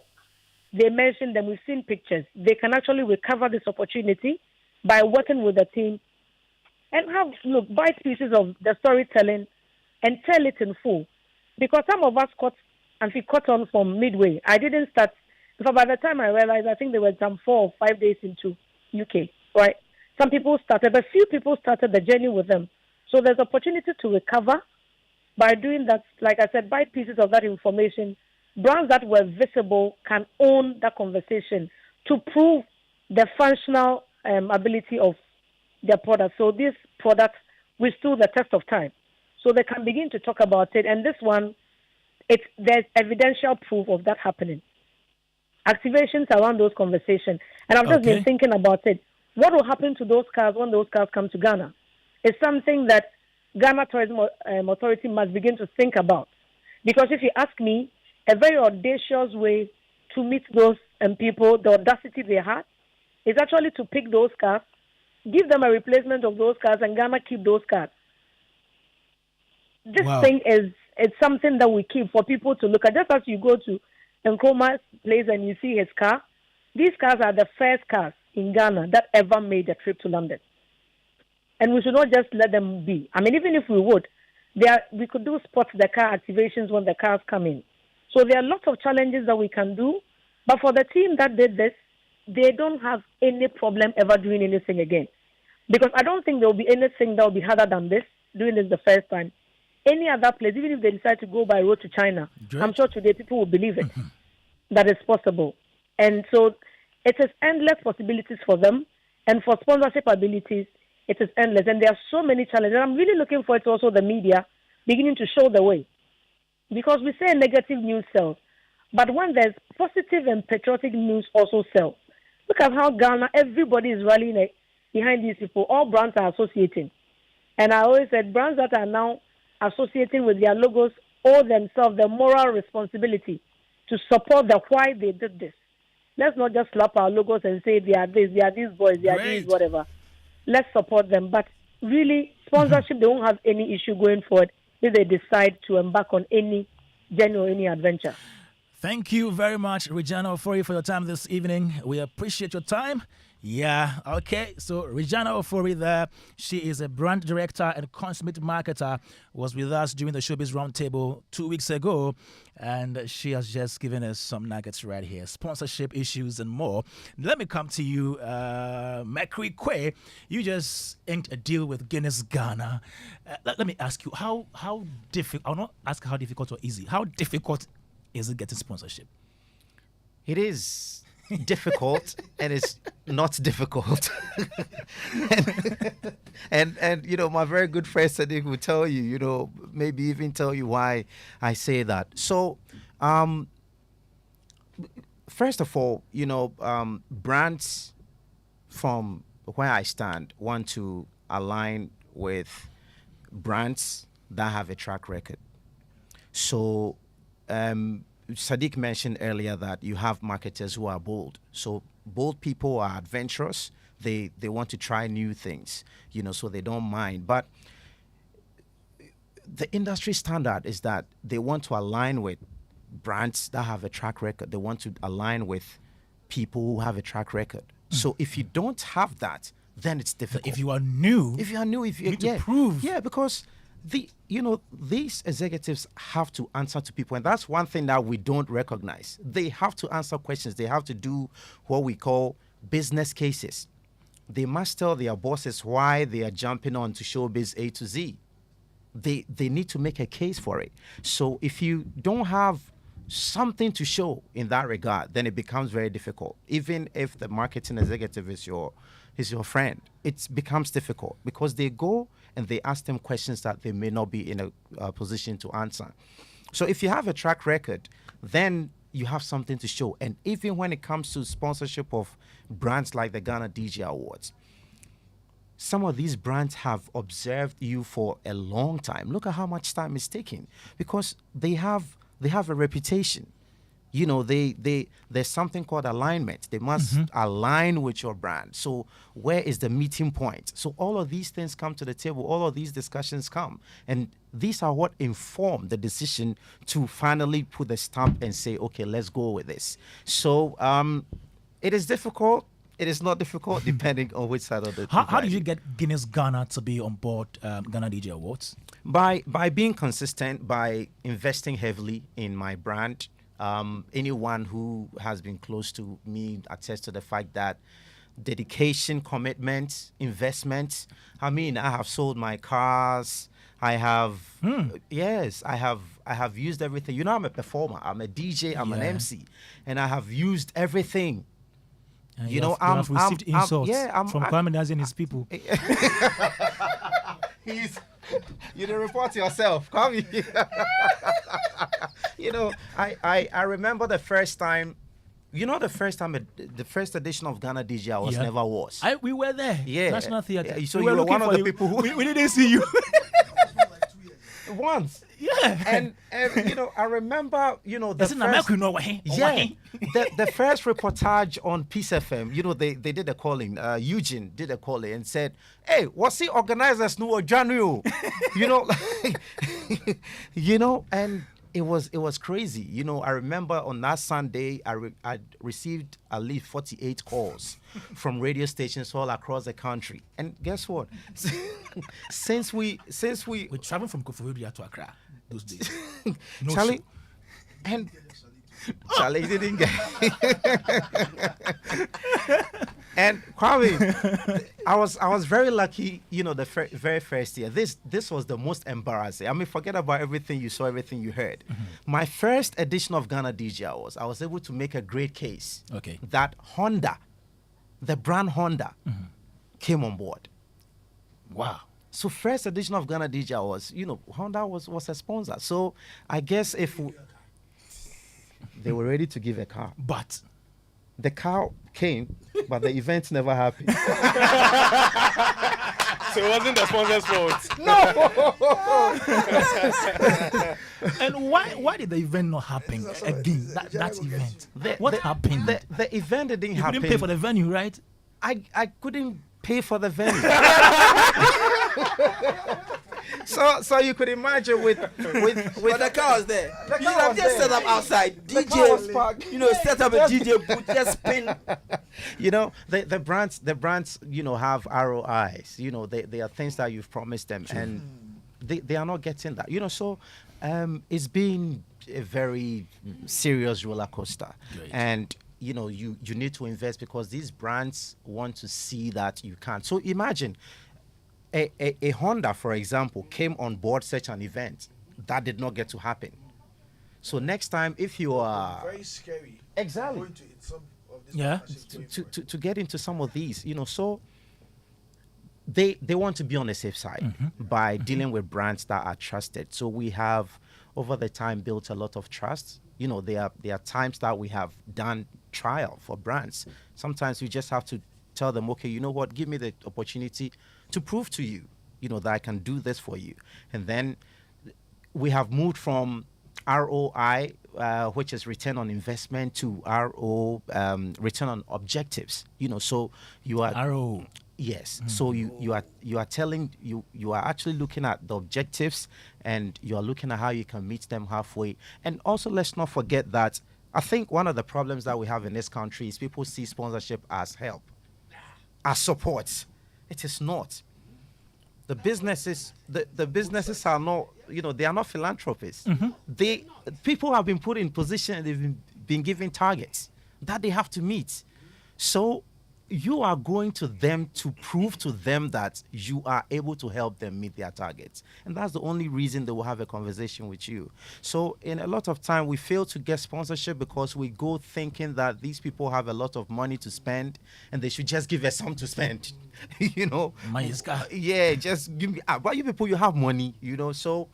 They mentioned them, we've seen pictures. They can actually recover this opportunity by working with the team and bite pieces of the storytelling and tell it in full. Because some of us caught on from midway. I didn't start, because by the time I realized, I think there were some 4 or 5 days into UK, right? Some people started, but few people started the journey with them. So there's opportunity to recover by doing that, like I said, bite pieces of that information. Brands that were visible can own that conversation to prove the functional ability of their product. So this product withstood the test of time. So they can begin to talk about it. And this one, there's evidential proof of that happening. Activations around those conversations. And I've just been thinking about it. What will happen to those cars when those cars come to Ghana? It's something that Ghana Tourism Authority must begin to think about. Because if you ask me, a very audacious way to meet those people, the audacity they had, is actually to pick those cars, give them a replacement of those cars, and Ghana keep those cars. This thing it's something that we keep for people to look at. Just as you go to Nkrumah's place and you see his car, these cars are the first cars in Ghana that ever made a trip to London. And we should not just let them be. I mean, even if we would, we could do spot the car activations when the cars come in. So there are lots of challenges that we can do. But for the team that did this, they don't have any problem ever doing anything again. Because I don't think there will be anything that will be harder than this, doing this the first time. Any other place, even if they decide to go by road to China, I'm sure today people will believe it, that it's possible. And so it is endless possibilities for them. And for sponsorship abilities, it is endless. And there are so many challenges. And I'm really looking forward to also the media beginning to show the way. Because we say negative news sells. But when there's positive and patriotic news also sells. Look at how Ghana, everybody is rallying behind these people. All brands are associating. And I always said brands that are now associating with their logos owe themselves the moral responsibility to support the why they did this. Let's not just slap our logos and say they are this, they are these boys, they are these, whatever. Let's support them. But really, sponsorship, they won't have any issue going forward if they decide to embark on any journey or any adventure. Thank you very much, Regina Ofori, for your time this evening. We appreciate your time. Yeah, okay. So Regina Ofori there, she is a brand director and consummate marketer, was with us during the Showbiz Roundtable 2 weeks ago, and she has just given us some nuggets right here, sponsorship issues and more. Let me come to you, Mercury Quay. You just inked a deal with Guinness Ghana. Let me ask you, how difficult, I'll not ask how difficult or easy, how difficult is it getting sponsorship? It is difficult and it's not difficult. and you know, my very good friend Sadiq will tell you, you know, maybe even tell you why I say that. So first of all, you know, brands from where I stand want to align with brands that have a track record. So Sadiq mentioned earlier that you have marketers who are bold. So bold people are adventurous. They want to try new things, you know, so they don't mind. But the industry standard is that they want to align with brands that have a track record. They want to align with people who have a track record. So if you don't have that, then it's difficult. If you are new, you need to prove. Yeah, because these executives have to answer to people, and that's one thing that we don't recognize. They have to answer questions. They have to do what we call business cases. They must tell their bosses why they are jumping on to Showbiz A to Z. They need to make a case for it. So if you don't have something to show in that regard, then it becomes very difficult. Even if the marketing executive is your friend, it becomes difficult because they go and they ask them questions that they may not be in a position to answer. So if you have a track record, then you have something to show. And even when it comes to sponsorship of brands like the Ghana DJ Awards, some of these brands have observed you for a long time. Look at how much time it's taking because they have a reputation. You know, there's something called alignment. They must align with your brand. So where is the meeting point? So all of these things come to the table. All of these discussions come. And these are what inform the decision to finally put the stamp and say, okay, let's go with this. So it is difficult. It is not difficult depending on which side of the How did you get Guinness Ghana to be on board Ghana DJ Awards? By being consistent, by investing heavily in my brand. Anyone who has been close to me attests to the fact that dedication, commitment, investment. I mean, I have sold my cars. I have, yes, I have used everything. You know, I'm a performer. I'm a DJ. I'm an MC, and I have used everything. You know, you have received insults from Kwame Dadzie and his people. You didn't report yourself. Come here. You know, I remember the first time. You know, the first edition of Ghana DJ Awards never was. We were there. Yeah. National Theatre. So you were one of the people who we didn't see you. Once. Yeah. And you know, I remember, you know, the first reportage on Peace FM, you know, they did a calling. Eugene did a calling and said, "Hey, what's the organizers no January?" You know, you know, and it was crazy. You know, I remember on that Sunday, I received at least 48 calls from radio stations all across the country. And guess what? since we We're traveling from Koforidua to Accra those days. Charlie, and Charlie didn't get. And Kwame, I was very lucky. You know, the very first year. This was the most embarrassing. I mean, forget about everything you saw, everything you heard. My first edition of Ghana DJ Awards, I was able to make a great case. Okay. That Honda, the brand Honda, came on board. Wow. So first edition of Ghana DJ Awards, you know, Honda was a sponsor. So I guess if they were ready to give a car, but the car came, but the event never happened. So it wasn't the sponsor's fault. No. And why did the event not happen again? That event. What happened? The event didn't happen. You couldn't pay for the venue, right? I couldn't pay for the venue. So you could imagine with But the car was there. You have just set up outside. The car was DJ, parked. you know, set up a DJ booth, just spin. You know, the brands, you know, have ROIs. You know, they are things that you've promised them, and they are not getting that. You know, so it's been a very serious roller coaster. Great. And you know, you need to invest because these brands want to see that you can. So imagine a Honda, for example, came on board such an event. That did not get to happen. So next time, if you are Very scary. Exactly. Going to some of this Yeah. partnership to get into some of these, you know, so they want to be on the safe side by dealing with brands that are trusted. So we have over the time built a lot of trust. You know, there are times that we have done trial for brands. Sometimes we just have to tell them, okay, you know what, give me the opportunity to prove to you, you know, that I can do this for you. And then we have moved from ROI, which is return on investment, to return on objectives. You know, so you are RO. Yes. So you are telling you are actually looking at the objectives, and you are looking at how you can meet them halfway. And also, let's not forget that I think one of the problems that we have in this country is people see sponsorship as help, as support. It is not. The businesses are not, you know, they are not philanthropists. People have been put in position, they've been given targets that they have to meet. So you are going to them to prove to them that you are able to help them meet their targets. And that's the only reason they will have a conversation with you. So in a lot of time, we fail to get sponsorship because we go thinking that these people have a lot of money to spend and they should just give us some to spend. You know? Yeah, just give me. But you people, you have money, you know. So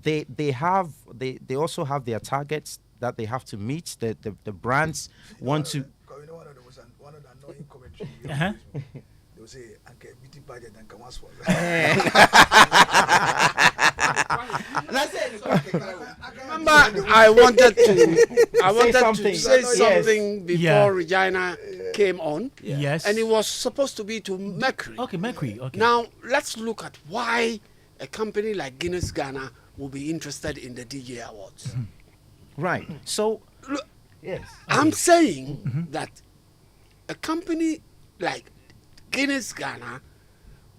they also have their targets that they have to meet. The brands want to. You know, one of the annoying commentary. They will say, "Anke, beauty budget and come sponsor." Remember, I wanted to say something before Regina came on. Yes. And it was supposed to be to Mercury. Okay, Mercury. Okay. Now, let's look at why a company like Guinness Ghana will be interested in the DJ Awards. Right. So, look, yes. I'm saying that a company like Guinness Ghana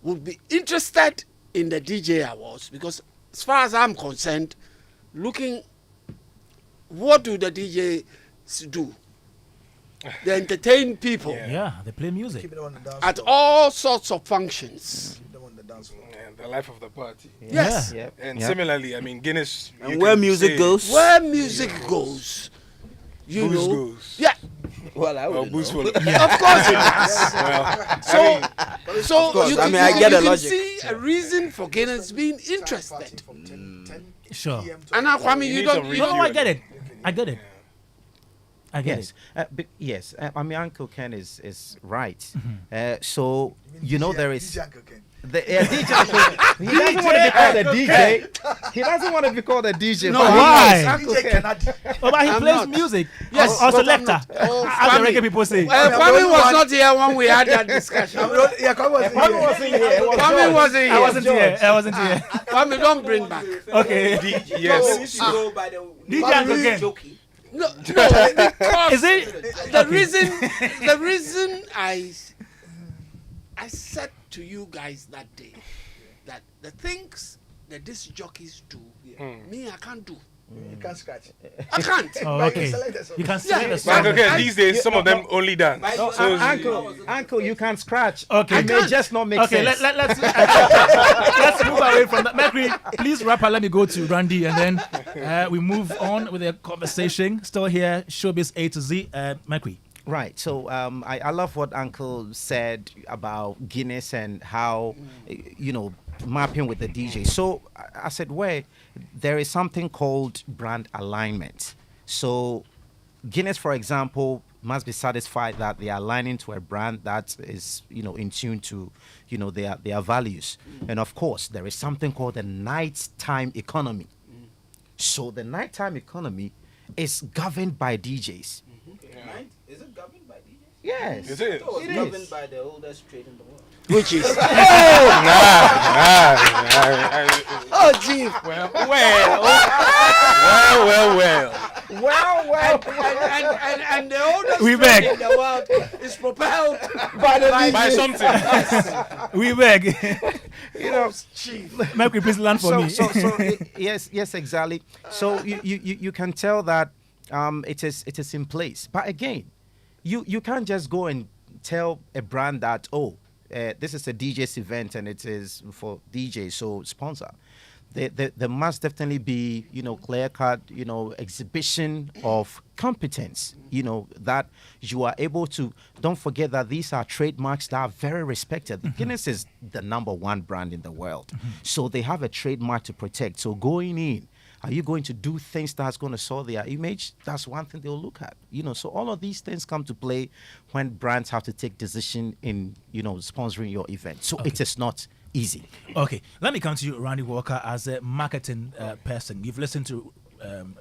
would be interested in the DJ Awards because, as far as I'm concerned, looking, what do the DJs do? They entertain people. Yeah, they play music at all sorts of functions. And the life of the party. Yes. Yeah. And similarly, I mean, Guinness. And where music goes. Where music goes. You Booze know. goes. Yeah. Well, I would. Booze will. Of course it does. Well, So course, you can, I get you the can logic. see a reason for Guinness being interested. Sure. And now, Kwame, you need don't. some You No, don't no, I get it. I get it. I get Yes, it. yes. I mean, Uncle Ken is right. So you know there is DJ. Uncle, he doesn't want to be called a DJ. He doesn't want to be called a DJ. No, but why? Uncle Ken. Oh, but he I'm plays not. music. Yes, or but I'm selector. not. Oh, As the Kwame. reggae people say. Kwame was not here when we had that discussion. Kwame wasn't here. Kwame wasn't here. I wasn't here. I wasn't here. Kwame, don't bring back. Okay. yes. DJ Uncle Ken. No, because Is it? the reason I said to you guys that day that the things that these jockeys do, me I can't do. You can't scratch. I can't. Oh, okay. You can select Yeah. a song. But okay, these days, some of them only dance. So Uncle, you can scratch. Okay. It may just not make Okay, sense. let's move away from that. Mercury, please wrap up. Let me go to Randy, and then we move on with the conversation. Still here, Showbiz A to Z. Mercury. Right. So I love what Uncle said about Guinness and how, mapping with the DJ. So I said, there is something called brand alignment. So Guinness, for example, must be satisfied that they are aligning to a brand that is, in tune to, their values. And of course, there is something called the nighttime economy. So the nighttime economy is governed by DJs. Is it governed by DJs? Yes. Is it? It's governed by the oldest trade in the world. Which is Oh, gee. Well. and the oldest We trade beg. in the world is propelled by something. We beg. chief. Mercury, please land for me. Yes, exactly. So you can tell that it is in place. But again, you can't just go and tell a brand that this is a DJ's event and it is for DJs, so sponsor. There must definitely be, clear-cut, exhibition of competence, that you are able to. Don't forget that these are trademarks that are very respected. Guinness is the #1 brand in the world. So they have a trademark to protect. So going in, are you going to do things that's going to soil their image? That's one thing they'll look at. So all of these things come to play when brands have to take decision in, sponsoring your event. So it is not easy. Okay, let me come to you, Randy Walker, as a marketing person. You've listened to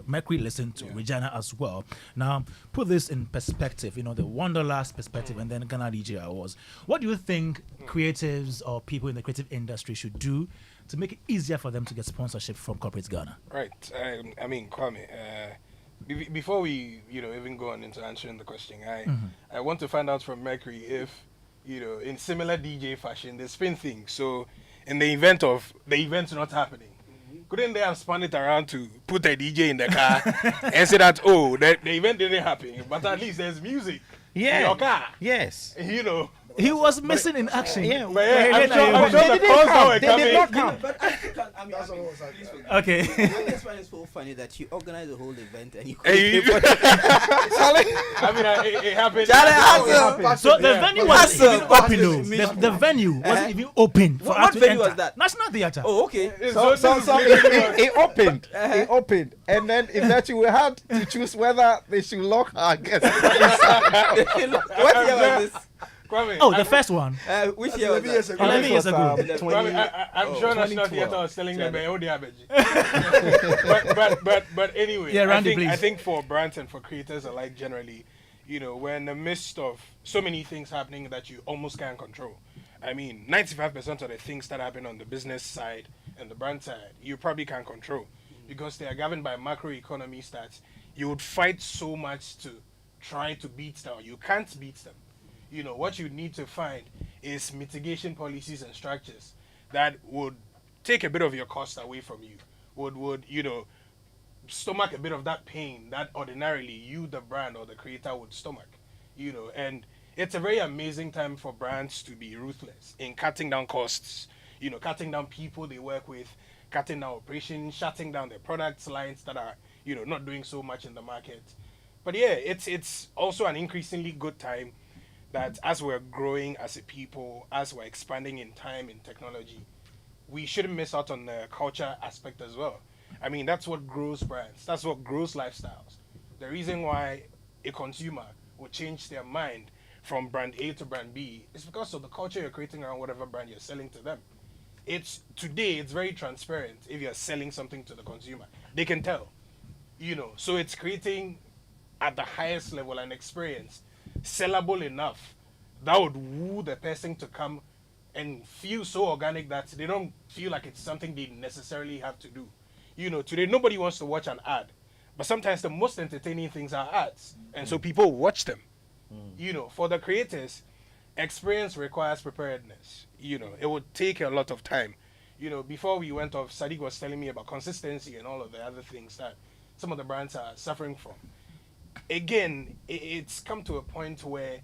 Mercury, listened to Regina as well. Now, put this in perspective, the Wanderlust perspective, and then Ghana DJ Awards. What do you think creatives or people in the creative industry should do to make it easier for them to get sponsorship from corporate Ghana? Right. I mean, Kwame, before we, even go on into answering the question, I want to find out from Mercury if, in similar DJ fashion, they spin things. So, in the event of the event not happening, couldn't they have spun it around to put a DJ in the car and say that, the event didn't happen, but at least there's music in your car? Yes. He was missing in action. Yeah, But yeah, I'm sure the calls that were they did not coming. come. But I mean, please forgive me. Okay. I just find it so funny that you organize the whole event and you Hey, you- couldn't pay for it. I mean, it happened. Charlie, It hustle. happened. So the Yeah. venue wasn't even Hustle. open though. The venue wasn't even open for What us to venue enter. was that? National Theatre. Oh, okay. So It opened. It opened, and then eventually we had to choose whether they should lock our guests. What year was this? Kwame, Oh, the first one. Which year was 11 years that? ago. 11 years ago. I'm sure National 2012. Theatre was telling them, oh, they are but anyway, Yeah, Randy, I please. think for brands and for creators alike, generally, we're in the midst of so many things happening that you almost can't control. I mean, 95% of the things that happen on the business side and the brand side, you probably can't control because they are governed by macroeconomy stats. You would fight so much to try to beat them. You can't beat them. What you need to find is mitigation policies and structures that would take a bit of your cost away from you, would stomach a bit of that pain that ordinarily you, the brand or the creator, would stomach, and it's a very amazing time for brands to be ruthless in cutting down costs, cutting down people they work with, cutting down operations, shutting down their products lines that are, not doing so much in the market. But yeah, it's also an increasingly good time that as we're growing as a people, as we're expanding in time and technology, we shouldn't miss out on the culture aspect as well. I mean, that's what grows brands. That's what grows lifestyles. The reason why a consumer will change their mind from brand A to brand B is because of the culture you're creating around whatever brand you're selling to them. Today, it's very transparent if you're selling something to the consumer. They can tell, so it's creating at the highest level an experience sellable enough that would woo the person to come and feel so organic that they don't feel like it's something they necessarily have to do. Today nobody wants to watch an ad, but sometimes the most entertaining things are ads, and so people watch them. For the creators, experience requires preparedness. It would take a lot of time. Before we went off, Sadiq was telling me about consistency and all of the other things that some of the brands are suffering from. Again, it's come to a point where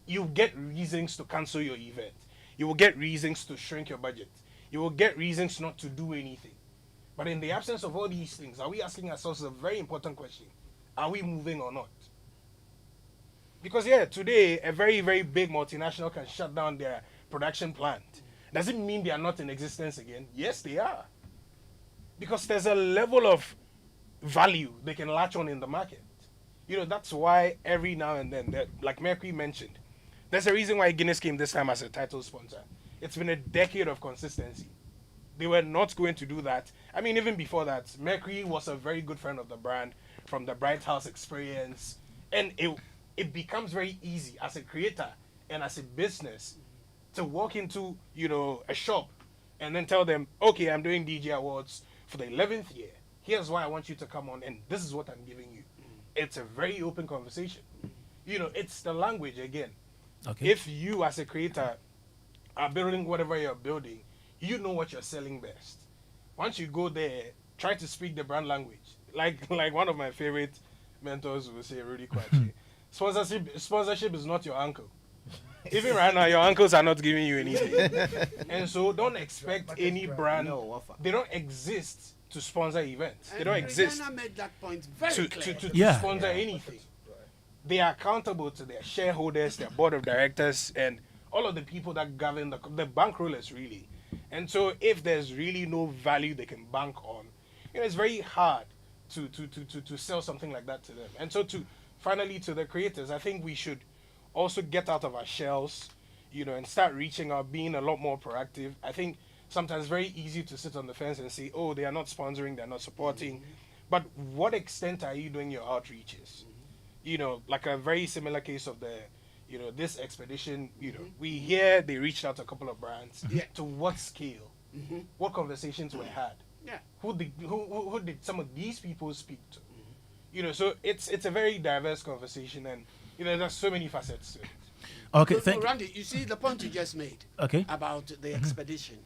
you get reasons to cancel your event. You will get reasons to shrink your budget. You will get reasons not to do anything. But in the absence of all these things, are we asking ourselves a very important question? Are we moving or not? Because today, a very, very big multinational can shut down their production plant. Does it mean they are not in existence again? Yes, they are. Because there's a level of value they can latch on in the market. That's why every now and then, like Mercury mentioned, there's a reason why Guinness came this time as a title sponsor. It's been a decade of consistency. They were not going to do that. I mean, even before that, Mercury was a very good friend of the brand from the Bright House experience. And it becomes very easy as a creator and as a business to walk into, a shop and then tell them, okay, I'm doing DJ Awards for the 11th year. Here's why I want you to come on, and this is what I'm giving you. It's a very open conversation. It's the language again. Okay. If you as a creator are building whatever you're building, you know what you're selling best. Once you go there, try to speak the brand language. Like one of my favorite mentors will say, Rudy Kwachi, sponsorship is not your uncle. Even right now, your uncles are not giving you anything. And so don't expect any brand. They don't exist to sponsor events. They don't exist Rihanna made that point very to clear. sponsor anything. They are accountable to their shareholders, their board of directors, and all of the people that govern the bankrollers, really. And so if there's really no value they can bank on, it's very hard to sell something like that to them. And so finally to the creators, I think we should also get out of our shells, and start reaching out, being a lot more proactive. I think sometimes it's very easy to sit on the fence and say, oh, they are not sponsoring, they're not supporting. But what extent are you doing your outreaches? Like a very similar case of this expedition, we hear they reached out to a couple of brands. Yeah. To what scale? What conversations were had? Yeah. Who did some of these people speak to? So it's a very diverse conversation, and there's so many facets to it. Okay, So, thank you. Randy, you see the point you just made Okay. about the expedition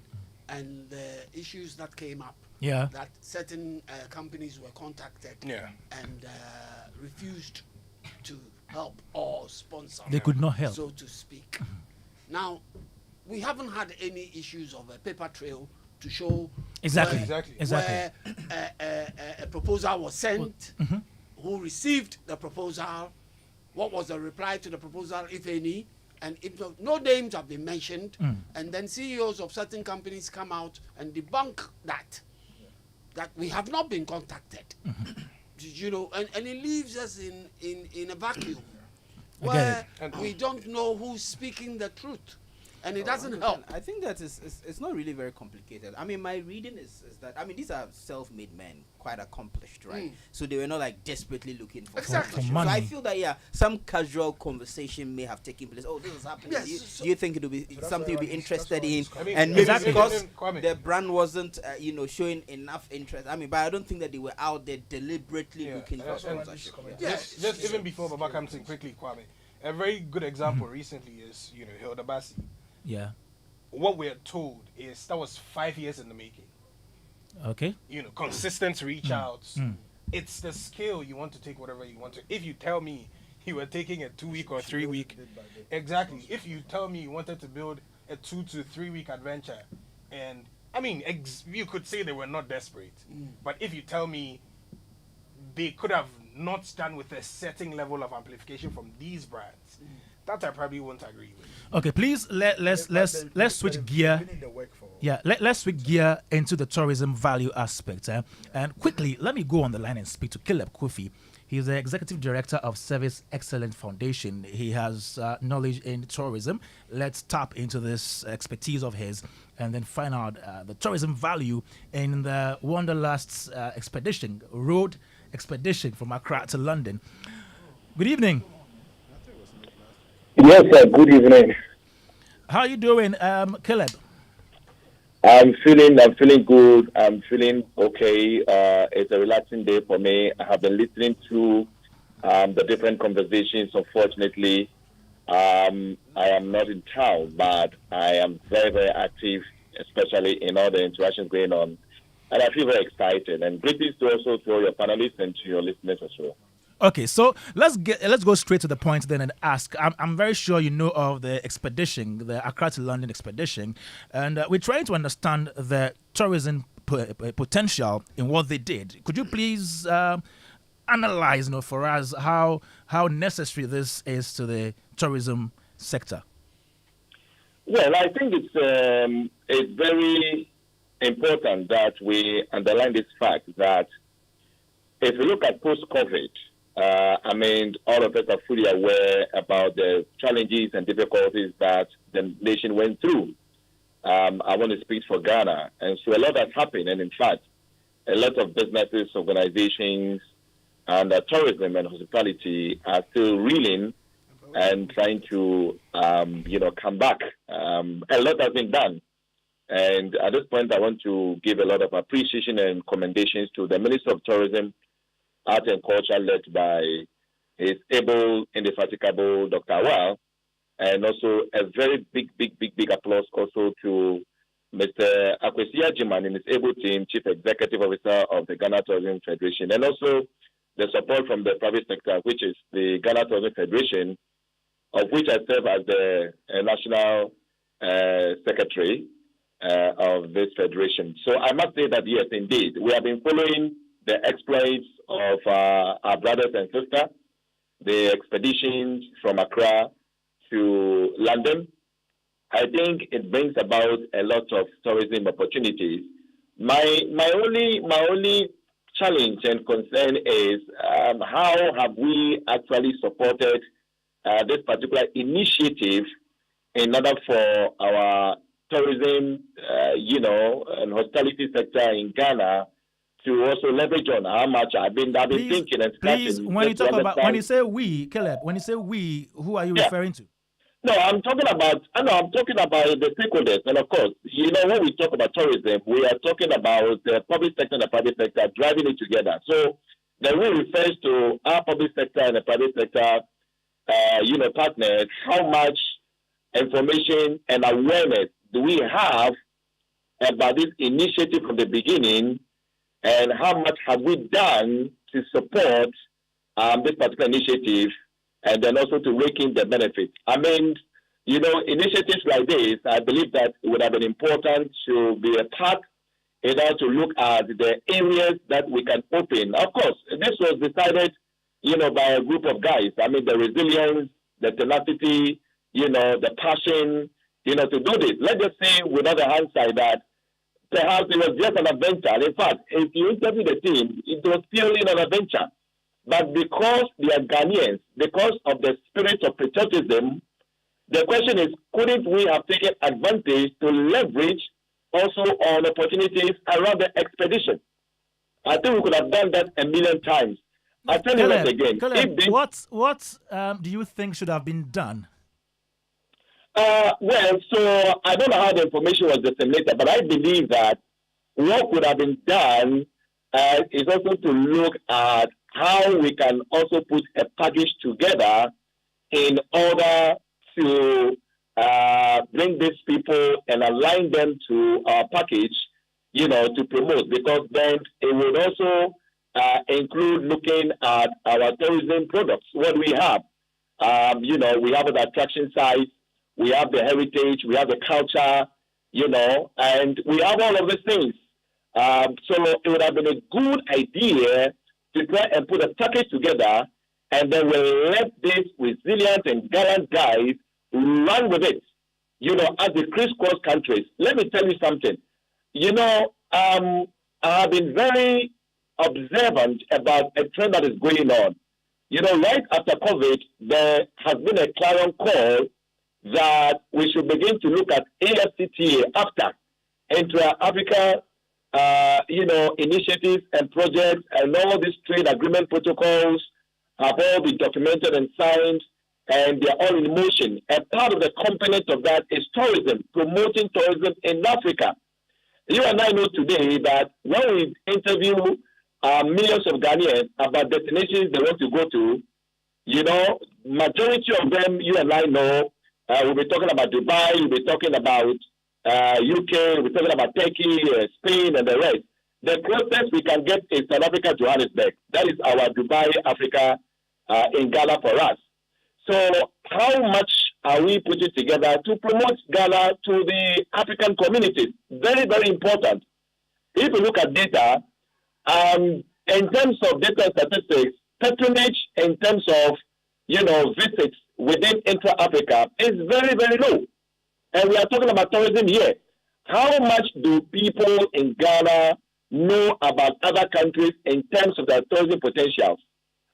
and the issues that came up. Yeah. That certain companies were contacted Yeah. and refused to help or sponsor. They could not help. so to speak. Now, we haven't had any issues of a paper trail to show Exactly. where a proposal was sent, who received the proposal, what was the reply to the proposal, if any, and if no names have been mentioned, and then CEOs of certain companies come out and debunk that we have not been contacted. You know, and it leaves us in a vacuum where we don't know who's speaking the truth. And it doesn't help. I think that it's not really very complicated. I mean, my reading is that, I mean, these are self-made men, quite accomplished, right? So they were not like desperately looking for sponsorship. money. So I feel that, some casual conversation may have taken place. Oh, this is happening. Yes, Do you think it will be something you'll be interested in? I mean, And maybe exactly. because Kwame. the brand wasn't, showing enough interest. I mean, but I don't think that they were out there deliberately looking for sponsorship. Just even before Baba comes in quickly, Kwame, a very good example recently is, Hilda Bassi. Yeah. What we're told is that was 5 years in the making. Okay. Consistent reach outs. It's the scale you want to take whatever you want to. If you tell me you were taking a 2 week or 3 week, exactly. If you tell me you wanted to build a 2 to 3 week adventure, and I mean, you could say they were not desperate, but if you tell me they could have not done with a certain level of amplification from these brands, that I probably won't agree with. Okay, please let's switch gear. Yeah, let's switch gear into the tourism value aspect. And quickly, let me go on the line and speak to Caleb Kofi. He's the executive director of Service Excellence Foundation. He has knowledge in tourism. Let's tap into this expertise of his and then find out the tourism value in the Wanderlust expedition, road expedition from Accra to London. Good evening. Yes, sir. Good evening. How are you doing, Caleb? I'm feeling good. I'm feeling okay. It's a relaxing day for me. I have been listening to the different conversations. Unfortunately, I am not in town, but I am very, very active, especially in all the interactions going on. And I feel very excited. And greetings to also to all your panelists and to your listeners as well. Okay, so let's go straight to the point then and ask. I'm very sure you know of the expedition, the Accra to London expedition, and we're trying to understand the tourism potential in what they did. Could you please analyze, for us how necessary this is to the tourism sector? Well, I think it's very important that we underline this fact that if you look at post-COVID, all of us are fully aware about the challenges and difficulties that the nation went through. I want to speak for Ghana. And so a lot has happened. And in fact, a lot of businesses, organizations, and tourism and hospitality are still reeling and trying to, come back. A lot has been done. And at this point, I want to give a lot of appreciation and commendations to the Minister of Tourism, Art and Culture, led by his able, indefatigable Dr. Awal, and also a very big applause also to Mr. Akwesi Ajiman and his able team, Chief Executive Officer of the Ghana Tourism Federation, and also the support from the private sector, which is the Ghana Tourism Federation, of which I serve as the National Secretary of this federation. So I must say that, yes, indeed, we have been following the exploits of our brothers and sisters, the expeditions from Accra to London. I think it brings about a lot of tourism opportunities. My only challenge and concern is how have we actually supported this particular initiative in order for our tourism, and hospitality sector in Ghana to also leverage on how much I've been thinking and scratching. Please, when you say we, Caleb, when you say we, who are you referring to? No, I'm talking about the stakeholders. And of course, when we talk about tourism, we are talking about the public sector and the private sector driving it together. So the we refers to our public sector and the private sector, partners, how much information and awareness do we have about this initiative from the beginning, and how much have we done to support this particular initiative and then also to rake in the benefits. I mean, you know, initiatives like this, I believe that it would have been important to be a part in order to look at the areas that we can open. Of course, this was decided, you know, by a group of guys. I mean, the resilience, the tenacity, you know, the passion, you know, to do this. Let's just say, with other hindsight, that perhaps it was just an adventure. In fact, if you interview the team, it was purely an adventure. But because they are Ghanaians, because of the spirit of patriotism, the question is, couldn't we have taken advantage to leverage also on opportunities around the expedition? I think we could have done that a million times. I tell you that again. Caleb, what do you think should have been done? Well, so I don't know how the information was disseminated, but I believe that what could have been done is also to look at how we can also put a package together in order to bring these people and align them to our package, you know, to promote, because then it would also include looking at our tourism products, what we have. You know, we have the attraction sites, we have the heritage, we have the culture, you know, and we have all of these things. So it would have been a good idea to try and put a package together, and then we'll let these resilient and gallant guys run with it, you know, as the crisscross countries. Let me tell you something. You know, I have been very observant about a trend that is going on. You know, right after COVID, there has been a clarion call that we should begin to look at AFCTA, AFTA, intra-Africa, you know, initiatives and projects, and all these trade agreement protocols have all been documented and signed, and they're all in motion. And part of the component of that is tourism, promoting tourism in Africa. You and I know today that when we interview millions of Ghanaians about destinations they want to go to, you know, majority of them, you and I know, we'll be talking about Dubai, we'll be talking about UK, we'll be talking about Turkey, Spain, and the rest. The closest we can get is South Africa, Johannesburg. That is our Dubai, Africa, in Ghana for us. So how much are we putting together to promote Ghana to the African community? Very, very important. If you look at data, in terms of data statistics, patronage in terms of, you know, visits within intra-Africa is very, very low. And we are talking about tourism here. How much do people in Ghana know about other countries in terms of their tourism potentials?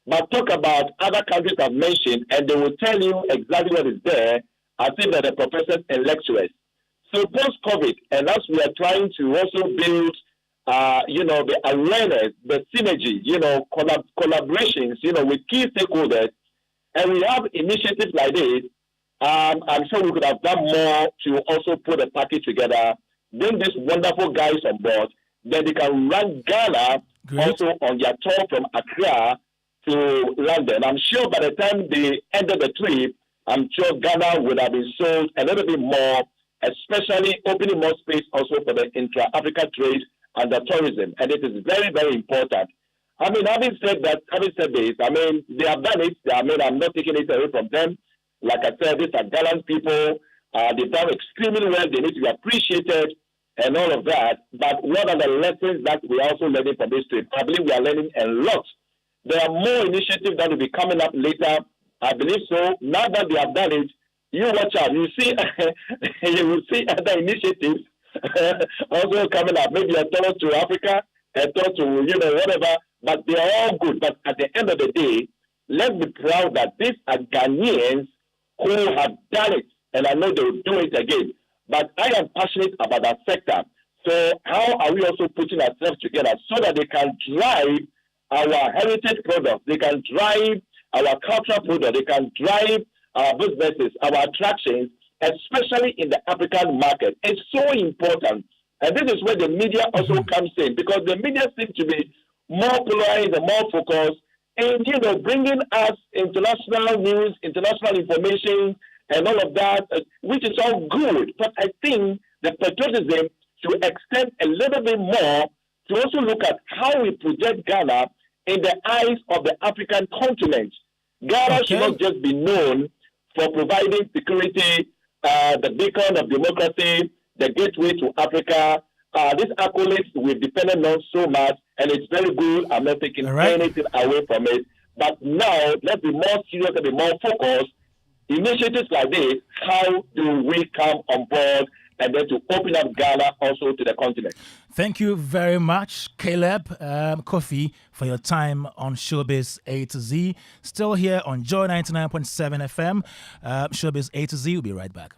But talk about other countries I've mentioned, and they will tell you exactly what is there, as if they're the professors and lecturers. So post-COVID, and as we are trying to also build, you know, the awareness, the synergy, you know, collaborations, you know, with key stakeholders, and we have initiatives like this, I'm sure we could have done more to also put a package together, bring these wonderful guys on board, then they can run Ghana also on their tour from Accra to London. I'm sure by the time they ended the trip, I'm sure Ghana would have been sold a little bit more, especially opening more space also for the intra-Africa trade and the tourism. And it is very, very important. I mean, having said this, I mean, they have done it. I mean, I'm not taking it away from them. Like I said, these are gallant people. They've done extremely well. They need to be appreciated and all of that. But what are the lessons that we are also learning from this trip? I believe we are learning a lot. There are more initiatives that will be coming up later. I believe so. Now that they have done it, you watch out. You see, you will see other initiatives also coming up. Maybe a tour to Africa, a tour to, you know, whatever. But they are all good. But at the end of the day, let's be proud that these are Ghanaians who have done it. And I know they will do it again. But I am passionate about that sector. So how are we also putting ourselves together so that they can drive our heritage products, they can drive our cultural products, they can drive our businesses, our attractions, especially in the African market? It's so important. And this is where the media also comes in, because the media seems to be more polarized and more focused in, you know, bringing us international news, international information, and all of that, which is all good. But I think the patriotism should extend a little bit more to also look at how we project Ghana in the eyes of the African continent. Ghana should not just be known for providing security, the beacon of democracy, the gateway to Africa. These accolades we've depended on so much, and it's very good. I'm not taking anything away from it. But now, let's be more serious and be more focused. Initiatives like this, how do we come on board and then to open up Ghana also to the continent? Thank you very much, Caleb Kofi, for your time on Showbiz A to Z. Still here on Joy 99.7 FM. Showbiz A to Z. We'll be right back.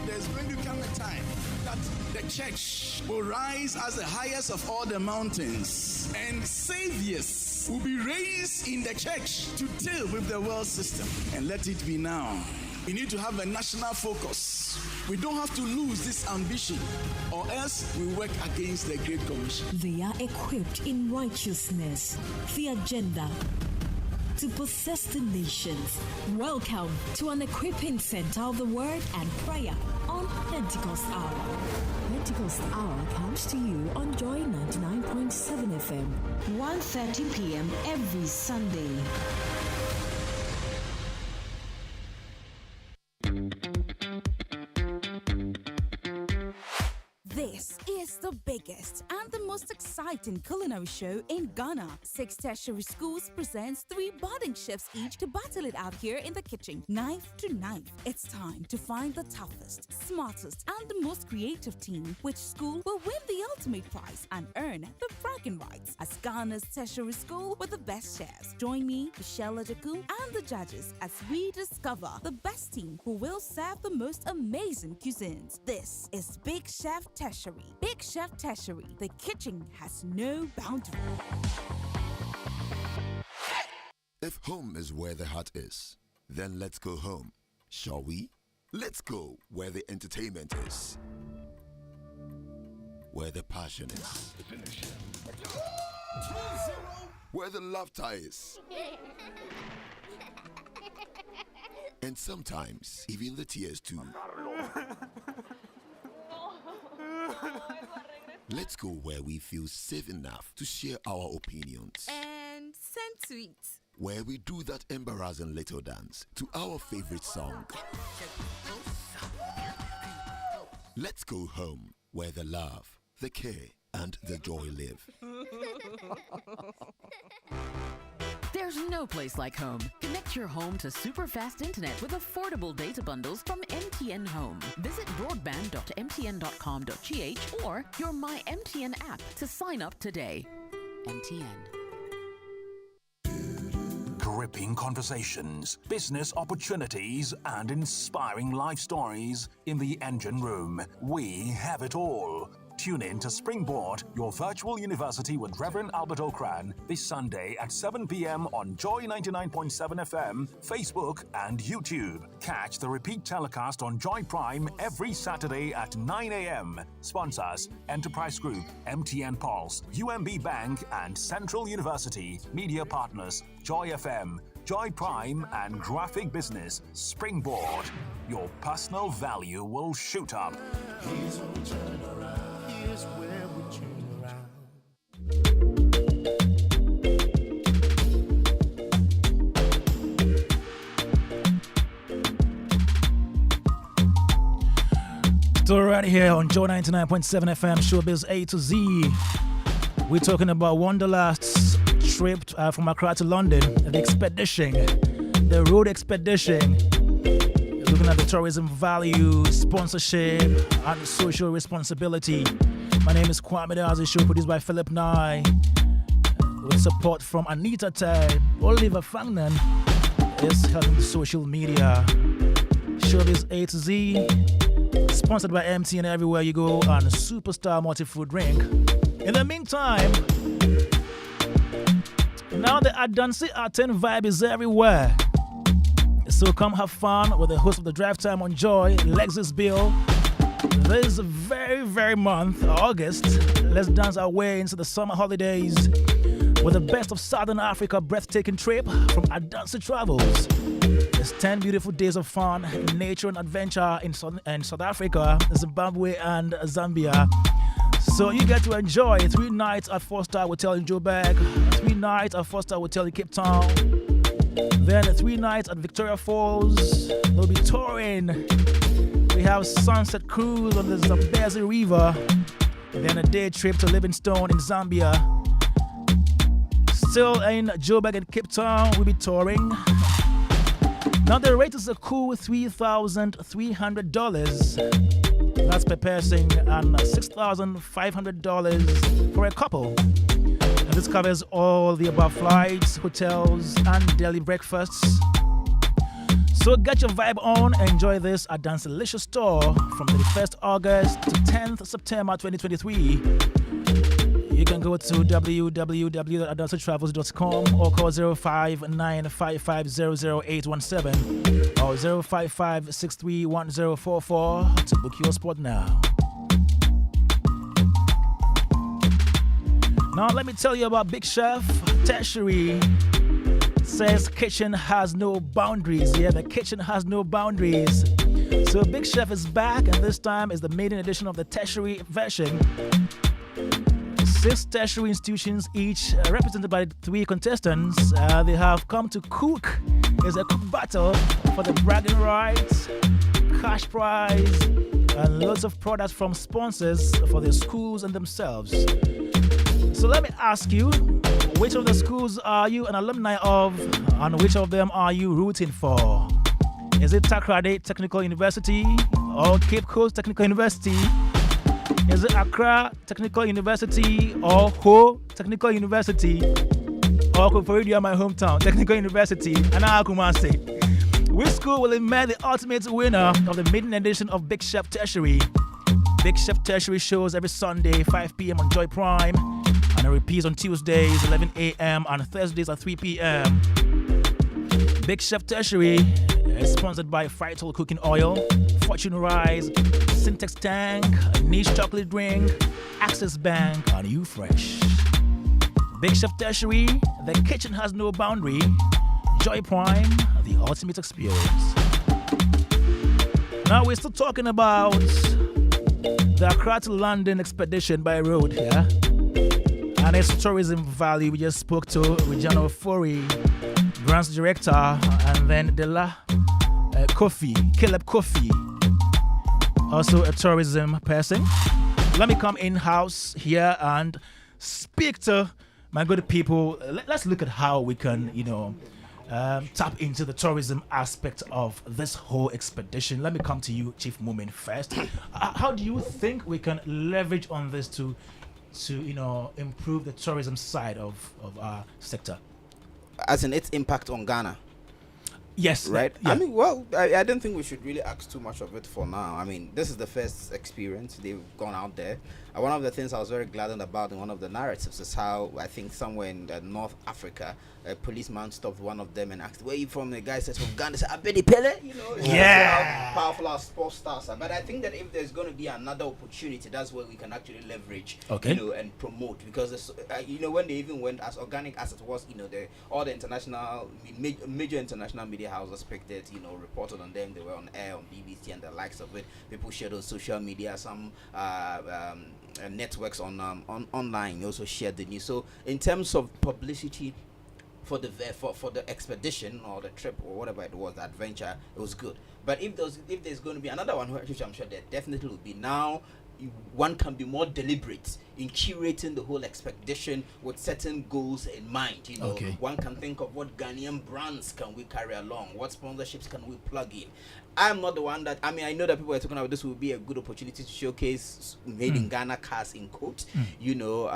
There's going to come a time that the church will rise as the highest of all the mountains, and saviors will be raised in the church to deal with the world system. And let it be now. We need to have a national focus. We don't have to lose this ambition, or else we work against the Great Commission. They are equipped in righteousness, the agenda to possess the nations. Welcome to an equipping center of the word and prayer on Pentecost Hour. Pentecost Hour comes to you on Joy 99.7 FM, 1:30 p.m. every Sunday. This is the biggest and the most exciting culinary show in Ghana. 6 tertiary schools presents 3 boarding shifts each to battle it out here in the kitchen, knife to knife. It's time to find the toughest, smartest, and the most creative team. Which school will win the ultimate prize and earn the bragging rights as Ghana's tertiary school with the best chefs? Join me, Michelle Adeku, and the judges as we discover the best team who will serve the most amazing cuisines. This is Big Chef Tertiary. Big Chef Tertiary. The kitchen has no boundary. If home is where the heart is, then let's go home, shall we? Let's go where the entertainment is, where the passion is, where the laughter is, and sometimes even the tears too. Let's go where we feel safe enough to share our opinions. And send tweets. Where we do that embarrassing little dance to our favorite song. Let's go home where the love, the care, and the joy live. There's no place like home. Connect your home to super fast internet with affordable data bundles from MTN Home. Visit broadband.mtn.com.gh or your My MTN app to sign up today. MTN. Gripping conversations, business opportunities, and inspiring life stories in the engine room. We have it all. Tune in to Springboard, your virtual university with Reverend Albert Okran, this Sunday at 7 p.m. on Joy 99.7 FM, Facebook, and YouTube. Catch the repeat telecast on Joy Prime every Saturday at 9 a.m. Sponsors: Enterprise Group, MTN Pulse, UMB Bank, and Central University. Media partners: Joy FM, Joy Prime, and Graphic Business. Springboard. Your personal value will shoot up. Here's where we turn around. Here's where we turn around. So right here on Joy 99.7 FM, Showbiz A to Z. We're talking about Wanderlust's trip from Accra to London, the expedition, the road expedition. Looking at the tourism value, sponsorship, and social responsibility. My name is Kwame Dadzie, show produced by Philip Nye, with support from Anita Tai. Oliver Fangnan is helping the social media. Showbiz A to Z, sponsored by MTN everywhere you go, and Superstar Multi-Food Drink. In the meantime, now the Adansi Aten vibe is everywhere. So come have fun with the host of the Drive Time on Joy, Lexus Bill. This very, very month, August. Let's dance our way into the summer holidays with the best of Southern Africa breathtaking trip from Adansi Travels. It's 10 beautiful days of fun, nature and adventure in South Africa, Zimbabwe and Zambia. So you get to enjoy 3 nights at 4-star hotel in Joburg, 3 nights at 4-star hotel in Cape Town, Then 3 nights at Victoria Falls. They'll be touring. We have Sunset Cruise on the Zambezi River. Then a day trip to Livingstone in Zambia. Still in Joburg and Cape Town, we'll be touring. Now the rate is a cool $3,300. That's per person, and $6,500 for a couple. And this covers all the above flights, hotels, and daily breakfasts. So get your vibe on and enjoy this at Dancelicious Store from 31st August to 10th September 2023. You can go to www.adansatravels.com or call 05955000817 or 055631044 to book your spot now. Now let me tell you about Big Chef Tertiary. Says kitchen has no boundaries. Yeah, the kitchen has no boundaries. So Big Chef is back, and this time is the maiden edition of the tertiary version. 6 tertiary institutions, each represented by 3 contestants. They have come to cook. It's a cook battle for the bragging rights, cash prize, and lots of products from sponsors for their schools and themselves. So let me ask you, which of the schools are you an alumni of, and which of them are you rooting for? Is it Takrade Technical University or Cape Coast Technical University? Is it Accra Technical University or Ho Technical University? Or Koforidua, my hometown, Technical University, and Kumasi? Which school will emerge the ultimate winner of the maiden edition of Big Chef Tertiary? Big Chef Tertiary shows every Sunday, 5 p.m. on Joy Prime, and it repeats on Tuesdays, 11 a.m. and Thursdays at 3 p.m. Big Chef Tertiary is sponsored by Frital Cooking Oil, Fortune Rise, Syntex Tank, Niche Chocolate Drink, Access Bank, and YouFresh. Big Chef Tertiary, the kitchen has no boundary. Joy Prime, the ultimate experience. Now we're still talking about the Accra to London expedition by road here. And its tourism value. We just spoke to Regina Ofori, Grants Director, and then Caleb Kofi, also a tourism person. Let me come in-house here and speak to my good people. Let's look at how we can, tap into the tourism aspect of this whole expedition. Let me come to you, Chief Mumin, first. How do you think we can leverage on this to improve the tourism side of our sector? As in its impact on Ghana? Yes. Right? Yeah. I mean, well, I don't think we should really ask too much of it for now. I mean, this is the first experience. They've gone out there. One of the things I was very glad about in one of the narratives is how I think somewhere in North Africa, a policeman stopped one of them and asked, "Where are you from?" The guy says, "From Ghana." They said, "Abedi Pele." How powerful our sports stars are. But I think that if there's going to be another opportunity, that's where we can actually leverage, and promote. Because, when they even went as organic as it was, all the international, major international media houses picked it, reported on them. They were on air on BBC and the likes of it. People shared on social media. Some networks on online also shared the news. So in terms of publicity for the expedition or the trip or whatever it was, the adventure, it was good. But if there's going to be another one, which I'm sure there definitely will be, now one can be more deliberate in curating the whole expedition with certain goals in mind. One can think of what Ghanaian brands can we carry along, what sponsorships can we plug in. I'm not the one that, I know that people are talking about this will be a good opportunity to showcase made in Ghana cars in quotes. We know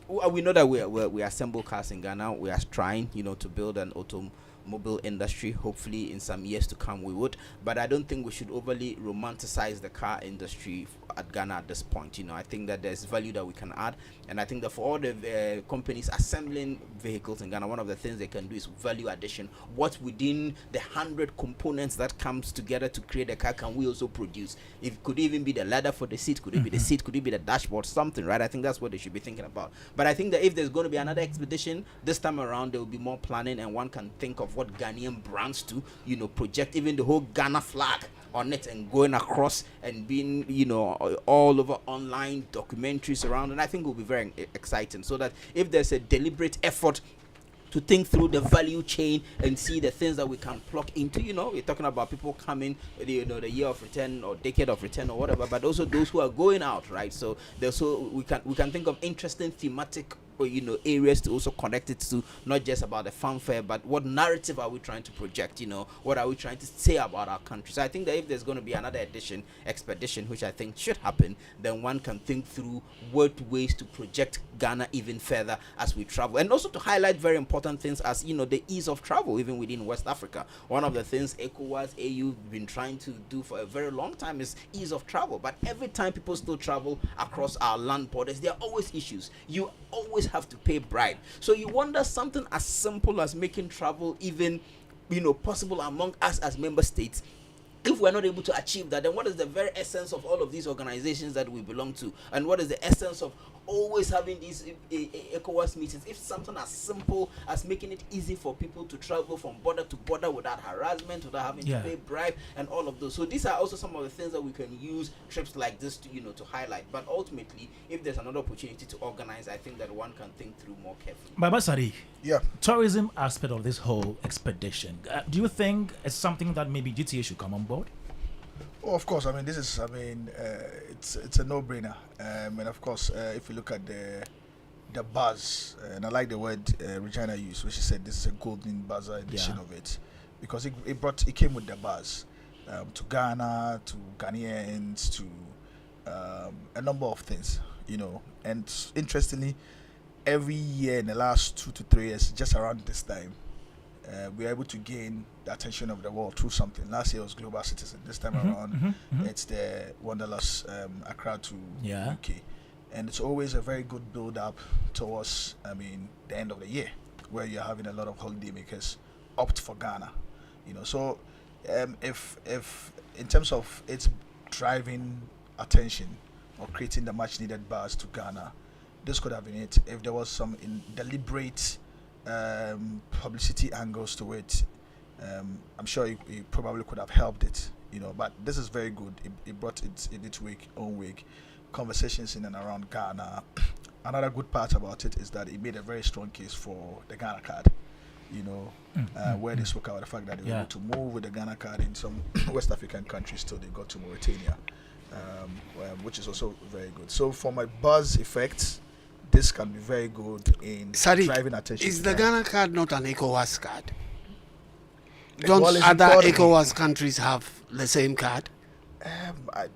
that we assemble cars in Ghana. We are trying, to build an automobile industry. Hopefully in some years to come we would, but I don't think we should overly romanticize the car industry at Ghana at this point. I think that there's value that we can add, and I think that for all the companies assembling vehicles in Ghana, one of the things they can do is value addition. What within the 100 components that comes together to create a car can we also produce? It could even be the leather for the seat, could it be the seat, could it be the dashboard, something, right? I think that's what they should be thinking about. But I think that if there's going to be another expedition this time around, there will be more planning, and one can think of what Ghanaian brands to, project even the whole Ghana flag on it and going across and being, all over online documentaries around. And I think it will be very exciting, so that if there's a deliberate effort to think through the value chain and see the things that we can plug into. We're talking about people coming, the year of return or decade of return or whatever, but also those who are going out, right? So we can think of interesting thematic areas to also connect it to, not just about the fanfare, but what narrative are we trying to project? What are we trying to say about our country? So I think that if there's going to be another expedition, which I think should happen, then one can think through what ways to project Ghana even further as we travel, and also to highlight very important things as the ease of travel even within West Africa. One of the things ECOWAS, AU been trying to do for a very long time is ease of travel, but every time people still travel across our land borders, there are always issues. You always have to pay bribe. So you wonder something as simple as making travel even possible among us as member states. If we're not able to achieve that, then what is the very essence of all of these organizations that we belong to? And what is the essence of always having these ECOWAS meetings? If something as simple as making it easy for people to travel from border to border without harassment, without having to pay bribe, and all of those. So these are also some of the things that we can use trips like this to to highlight. But ultimately, if there's another opportunity to organize, I think that one can think through more carefully. Baba Sadiq, yeah, tourism aspect of this whole expedition. Do you think it's something that maybe GTA should come on board? Oh, of course. It's a no-brainer. And of course, if you look at the buzz, and I like the word Regina used, where she said this is a golden buzzer edition of it, because it came with the buzz to Ghana, to Ghanaians, to a number of things, And interestingly, every year in the last 2 to 3 years, just around this time, we are able to gain the attention of the world through something. Last year was Global Citizen. This time around, it's the Wanderlust Accra to UK. And it's always a very good build-up towards, the end of the year, where you're having a lot of holidaymakers opt for Ghana. So if in terms of its driving attention or creating the much-needed buzz to Ghana, this could have been it. If there was some deliberate publicity angles to it, I'm sure it probably could have helped it, but this is very good. It brought it in its own wake conversations in and around Ghana. Another good part about it is that it made a very strong case for the Ghana card, where they spoke about the fact that they were able to move with the Ghana card in some West African countries till they got to Mauritania, which is also very good. So for my buzz effects, this can be very good in driving attention. Is the Ghana card not an ECOWAS card? Don't other ECOWAS countries have the same card?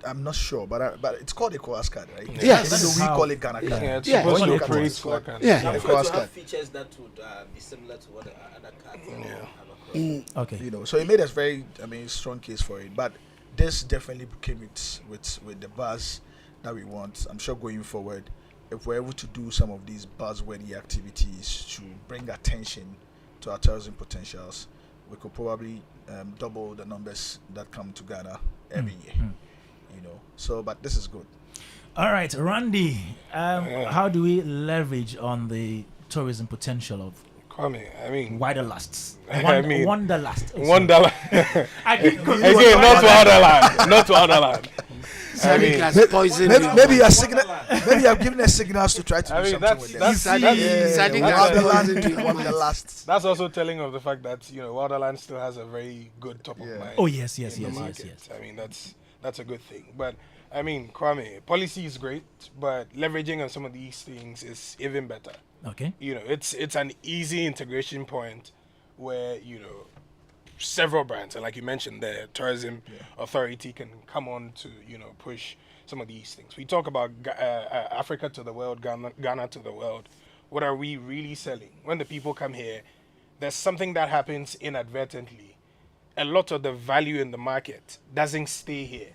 I'm not sure, but it's called ECOWAS card, right? Yes. Even though we call it Ghana card. Yeah, it's supposed to operate for ECOWAS ECOWAS have card. features that would be similar to what the other cards have. Okay. So it made us very, strong case for it. But this definitely came with the buzz that we want. I'm sure going forward, if we're able to do some of these buzzworthy activities to bring attention to our tourism potentials, we could probably double the numbers that come to Ghana every year. So, but this is good. All right, Randy, how do we leverage on the tourism potential of Kwame, Wanderlust? Wanderlust. Wanderlust. Again, not to Wonderland. Maybe I'm giving a signals to try to do something with them. That's also telling of the fact that Wonderland still has a very good top of mind. Oh yes. That's a good thing. But Kwame, policy is great, but leveraging on some of these things is even better. Okay. It's an easy integration point where several brands, and like you mentioned, the tourism authority can come on to push some of these things. We talk about Africa to the world, Ghana to the world. What are we really selling? When the people come here, there's something that happens inadvertently. A lot of the value in the market doesn't stay here.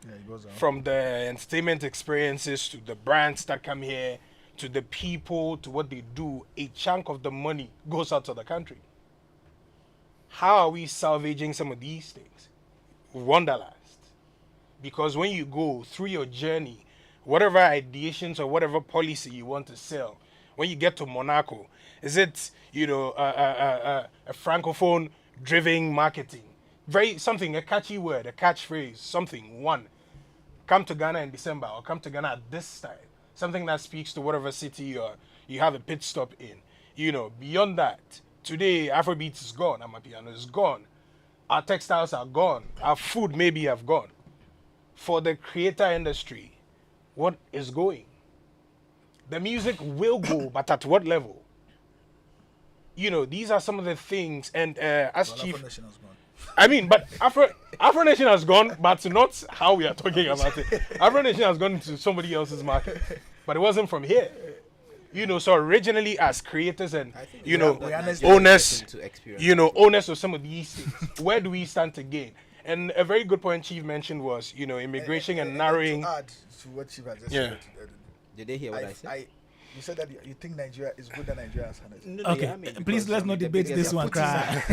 It goes on. From the entertainment experiences to the brands that come here, to the people, to what they do, a chunk of the money goes out to the country. How are we salvaging some of these things? Wanderlust. Because when you go through your journey, whatever ideations or whatever policy you want to sell, when you get to Monaco, is it a francophone driven marketing? A catchy word, a catchphrase, something. One, come to Ghana in December or come to Ghana at this time. Something that speaks to whatever city you have a pit stop in. beyond that, today Afrobeat is gone, Amapiano is gone, our textiles are gone, our food maybe have gone. For the creator industry, what is going? The music will go, but at what level? These are some of the things, and as Chief... Afro Nation has gone. I mean, but Afro Nation has gone, but not how we are talking about it. Afro Nation has gone into somebody else's market, but it wasn't from here. So originally as creators and, owners, owners of some of these things, where do we stand to gain? And a very good point Chief mentioned was, immigration and narrowing. To add to what Chief has just said. Did they hear what I said? You said that you think Nigeria is good than Nigeria has handled. Okay, please let's not debate this one.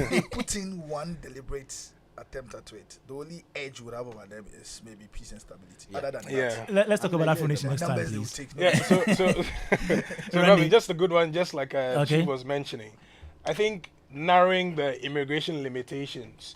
They put in one deliberate attempt at it. The only edge we would have over them is maybe peace and stability. Other than that, let's talk about Afro Nation next time, please. So Robbie, just a good one, just like Chief was mentioning. I think narrowing the immigration limitations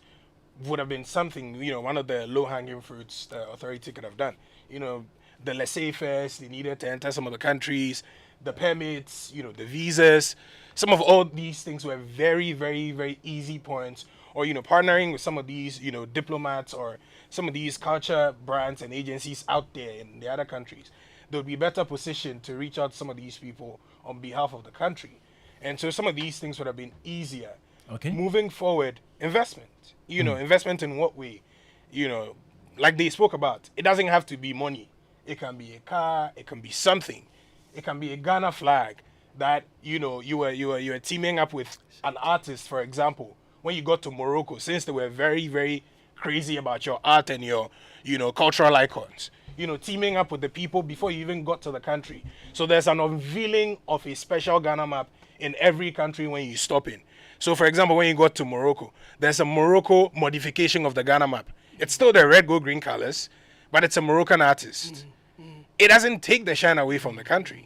would have been something, one of the low-hanging fruits the authority could have done. The laissez-faire they needed to enter some of the countries, the permits, the visas, some of all these things were very, very, very easy points. Or, partnering with some of these, diplomats or some of these culture brands and agencies out there in the other countries, they would be better positioned to reach out to some of these people on behalf of the country. And so some of these things would have been easier. Okay. Moving forward, investment. Investment in what way? Like they spoke about, it doesn't have to be money. It can be a car, it can be something. It can be a Ghana flag that, you were teaming up with an artist, for example. When you got to Morocco, since they were very, very crazy about your art and your, cultural icons, teaming up with the people before you even got to the country. So there's an unveiling of a special Ghana map in every country when you stop in. So, for example, when you got to Morocco, there's a Morocco modification of the Ghana map. It's still the red, gold, green colors, but it's a Moroccan artist. It doesn't take the shine away from the country.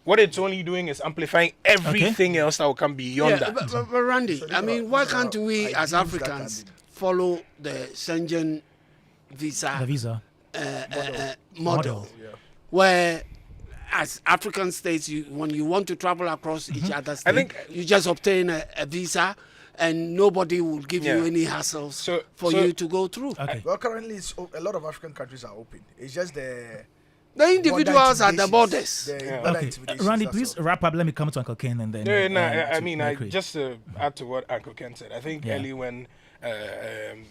What it's only doing is amplifying everything else that will come beyond that. But Randy, why can't we as Africans follow the Schengen visa model, where as African states, when you want to travel across each other's state, you just obtain a visa and nobody will give you any hassles for you to go through. Well, currently, a lot of African countries are open. It's just the individuals at the borders. Randy, please wrap up. Let me come to Uncle Ken and then. Just to add to what Uncle Ken said, I think early when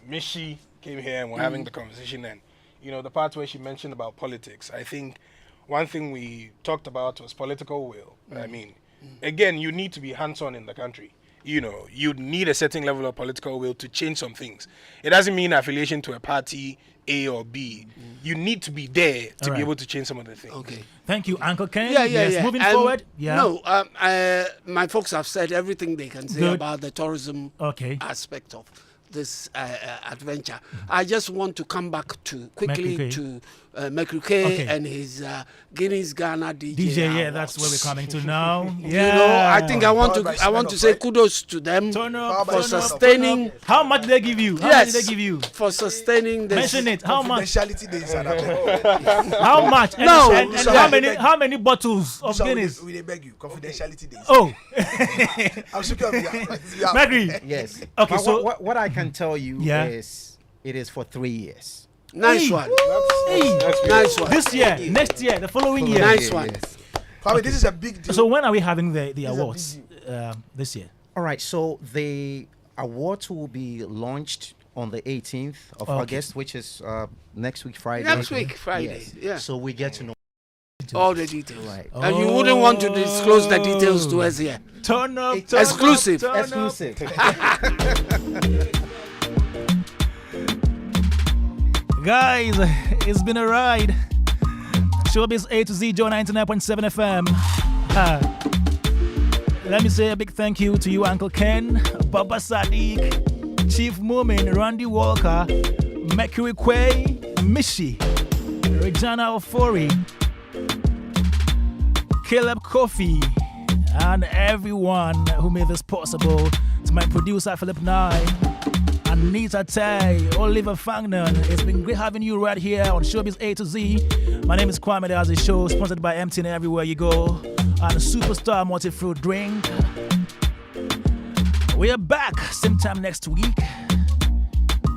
Mishi came here and we're having the conversation, and the part where she mentioned about politics, I think one thing we talked about was political will. Again, you need to be hands-on in the country. You need a certain level of political will to change some things. It doesn't mean affiliation to a party A or B. You need to be there to be able to change some of the things. Okay. Thank you, Uncle Ken. Yeah. Moving forward. No, my folks have said everything they can say about the tourism aspect of this adventure. I just want to come back quickly to Mekruke and his Guinness Ghana DJ. That's where we're coming to now. I think I want to say kudos to them for sustaining. How much did they give you? How much did they give you for sustaining this? Mention it. How much? Confidentiality days. How much? No. And how many bottles of Guinness? We beg you. Confidentiality days. Oh. I'm sure. Magri. Yes. Okay. So what I can tell you is it is for 3 years. Nice one. Nice one. This year, next year, the following year. Nice one. Kwame, this is a big deal. So when are we having the awards this year? All right. So the awards will be launched on the 18th of August, which is next week Friday. Next week Friday. Yes. Yeah. So we get to know all the details. Right. And you wouldn't want to disclose the details to us here. Turn up. Exclusive. Exclusive. Guys, it's been a ride. Showbiz A to Z, Joe 99.7 FM. Let me say a big thank you to you, Uncle Ken, Baba Sadiq, Chief Moomin, Randy Walker, Mercury Quay, Mishi, Regina Ofori, Caleb Kofi, and everyone who made this possible. To my producer, Philip Nye, Anita Tay, Oliver Fangnan. It's been great having you right here on Showbiz A to Z. My name is Kwame Dadzie, show sponsored by MTN everywhere you go. and a superstar multi-fruit drink. We are back same time next week.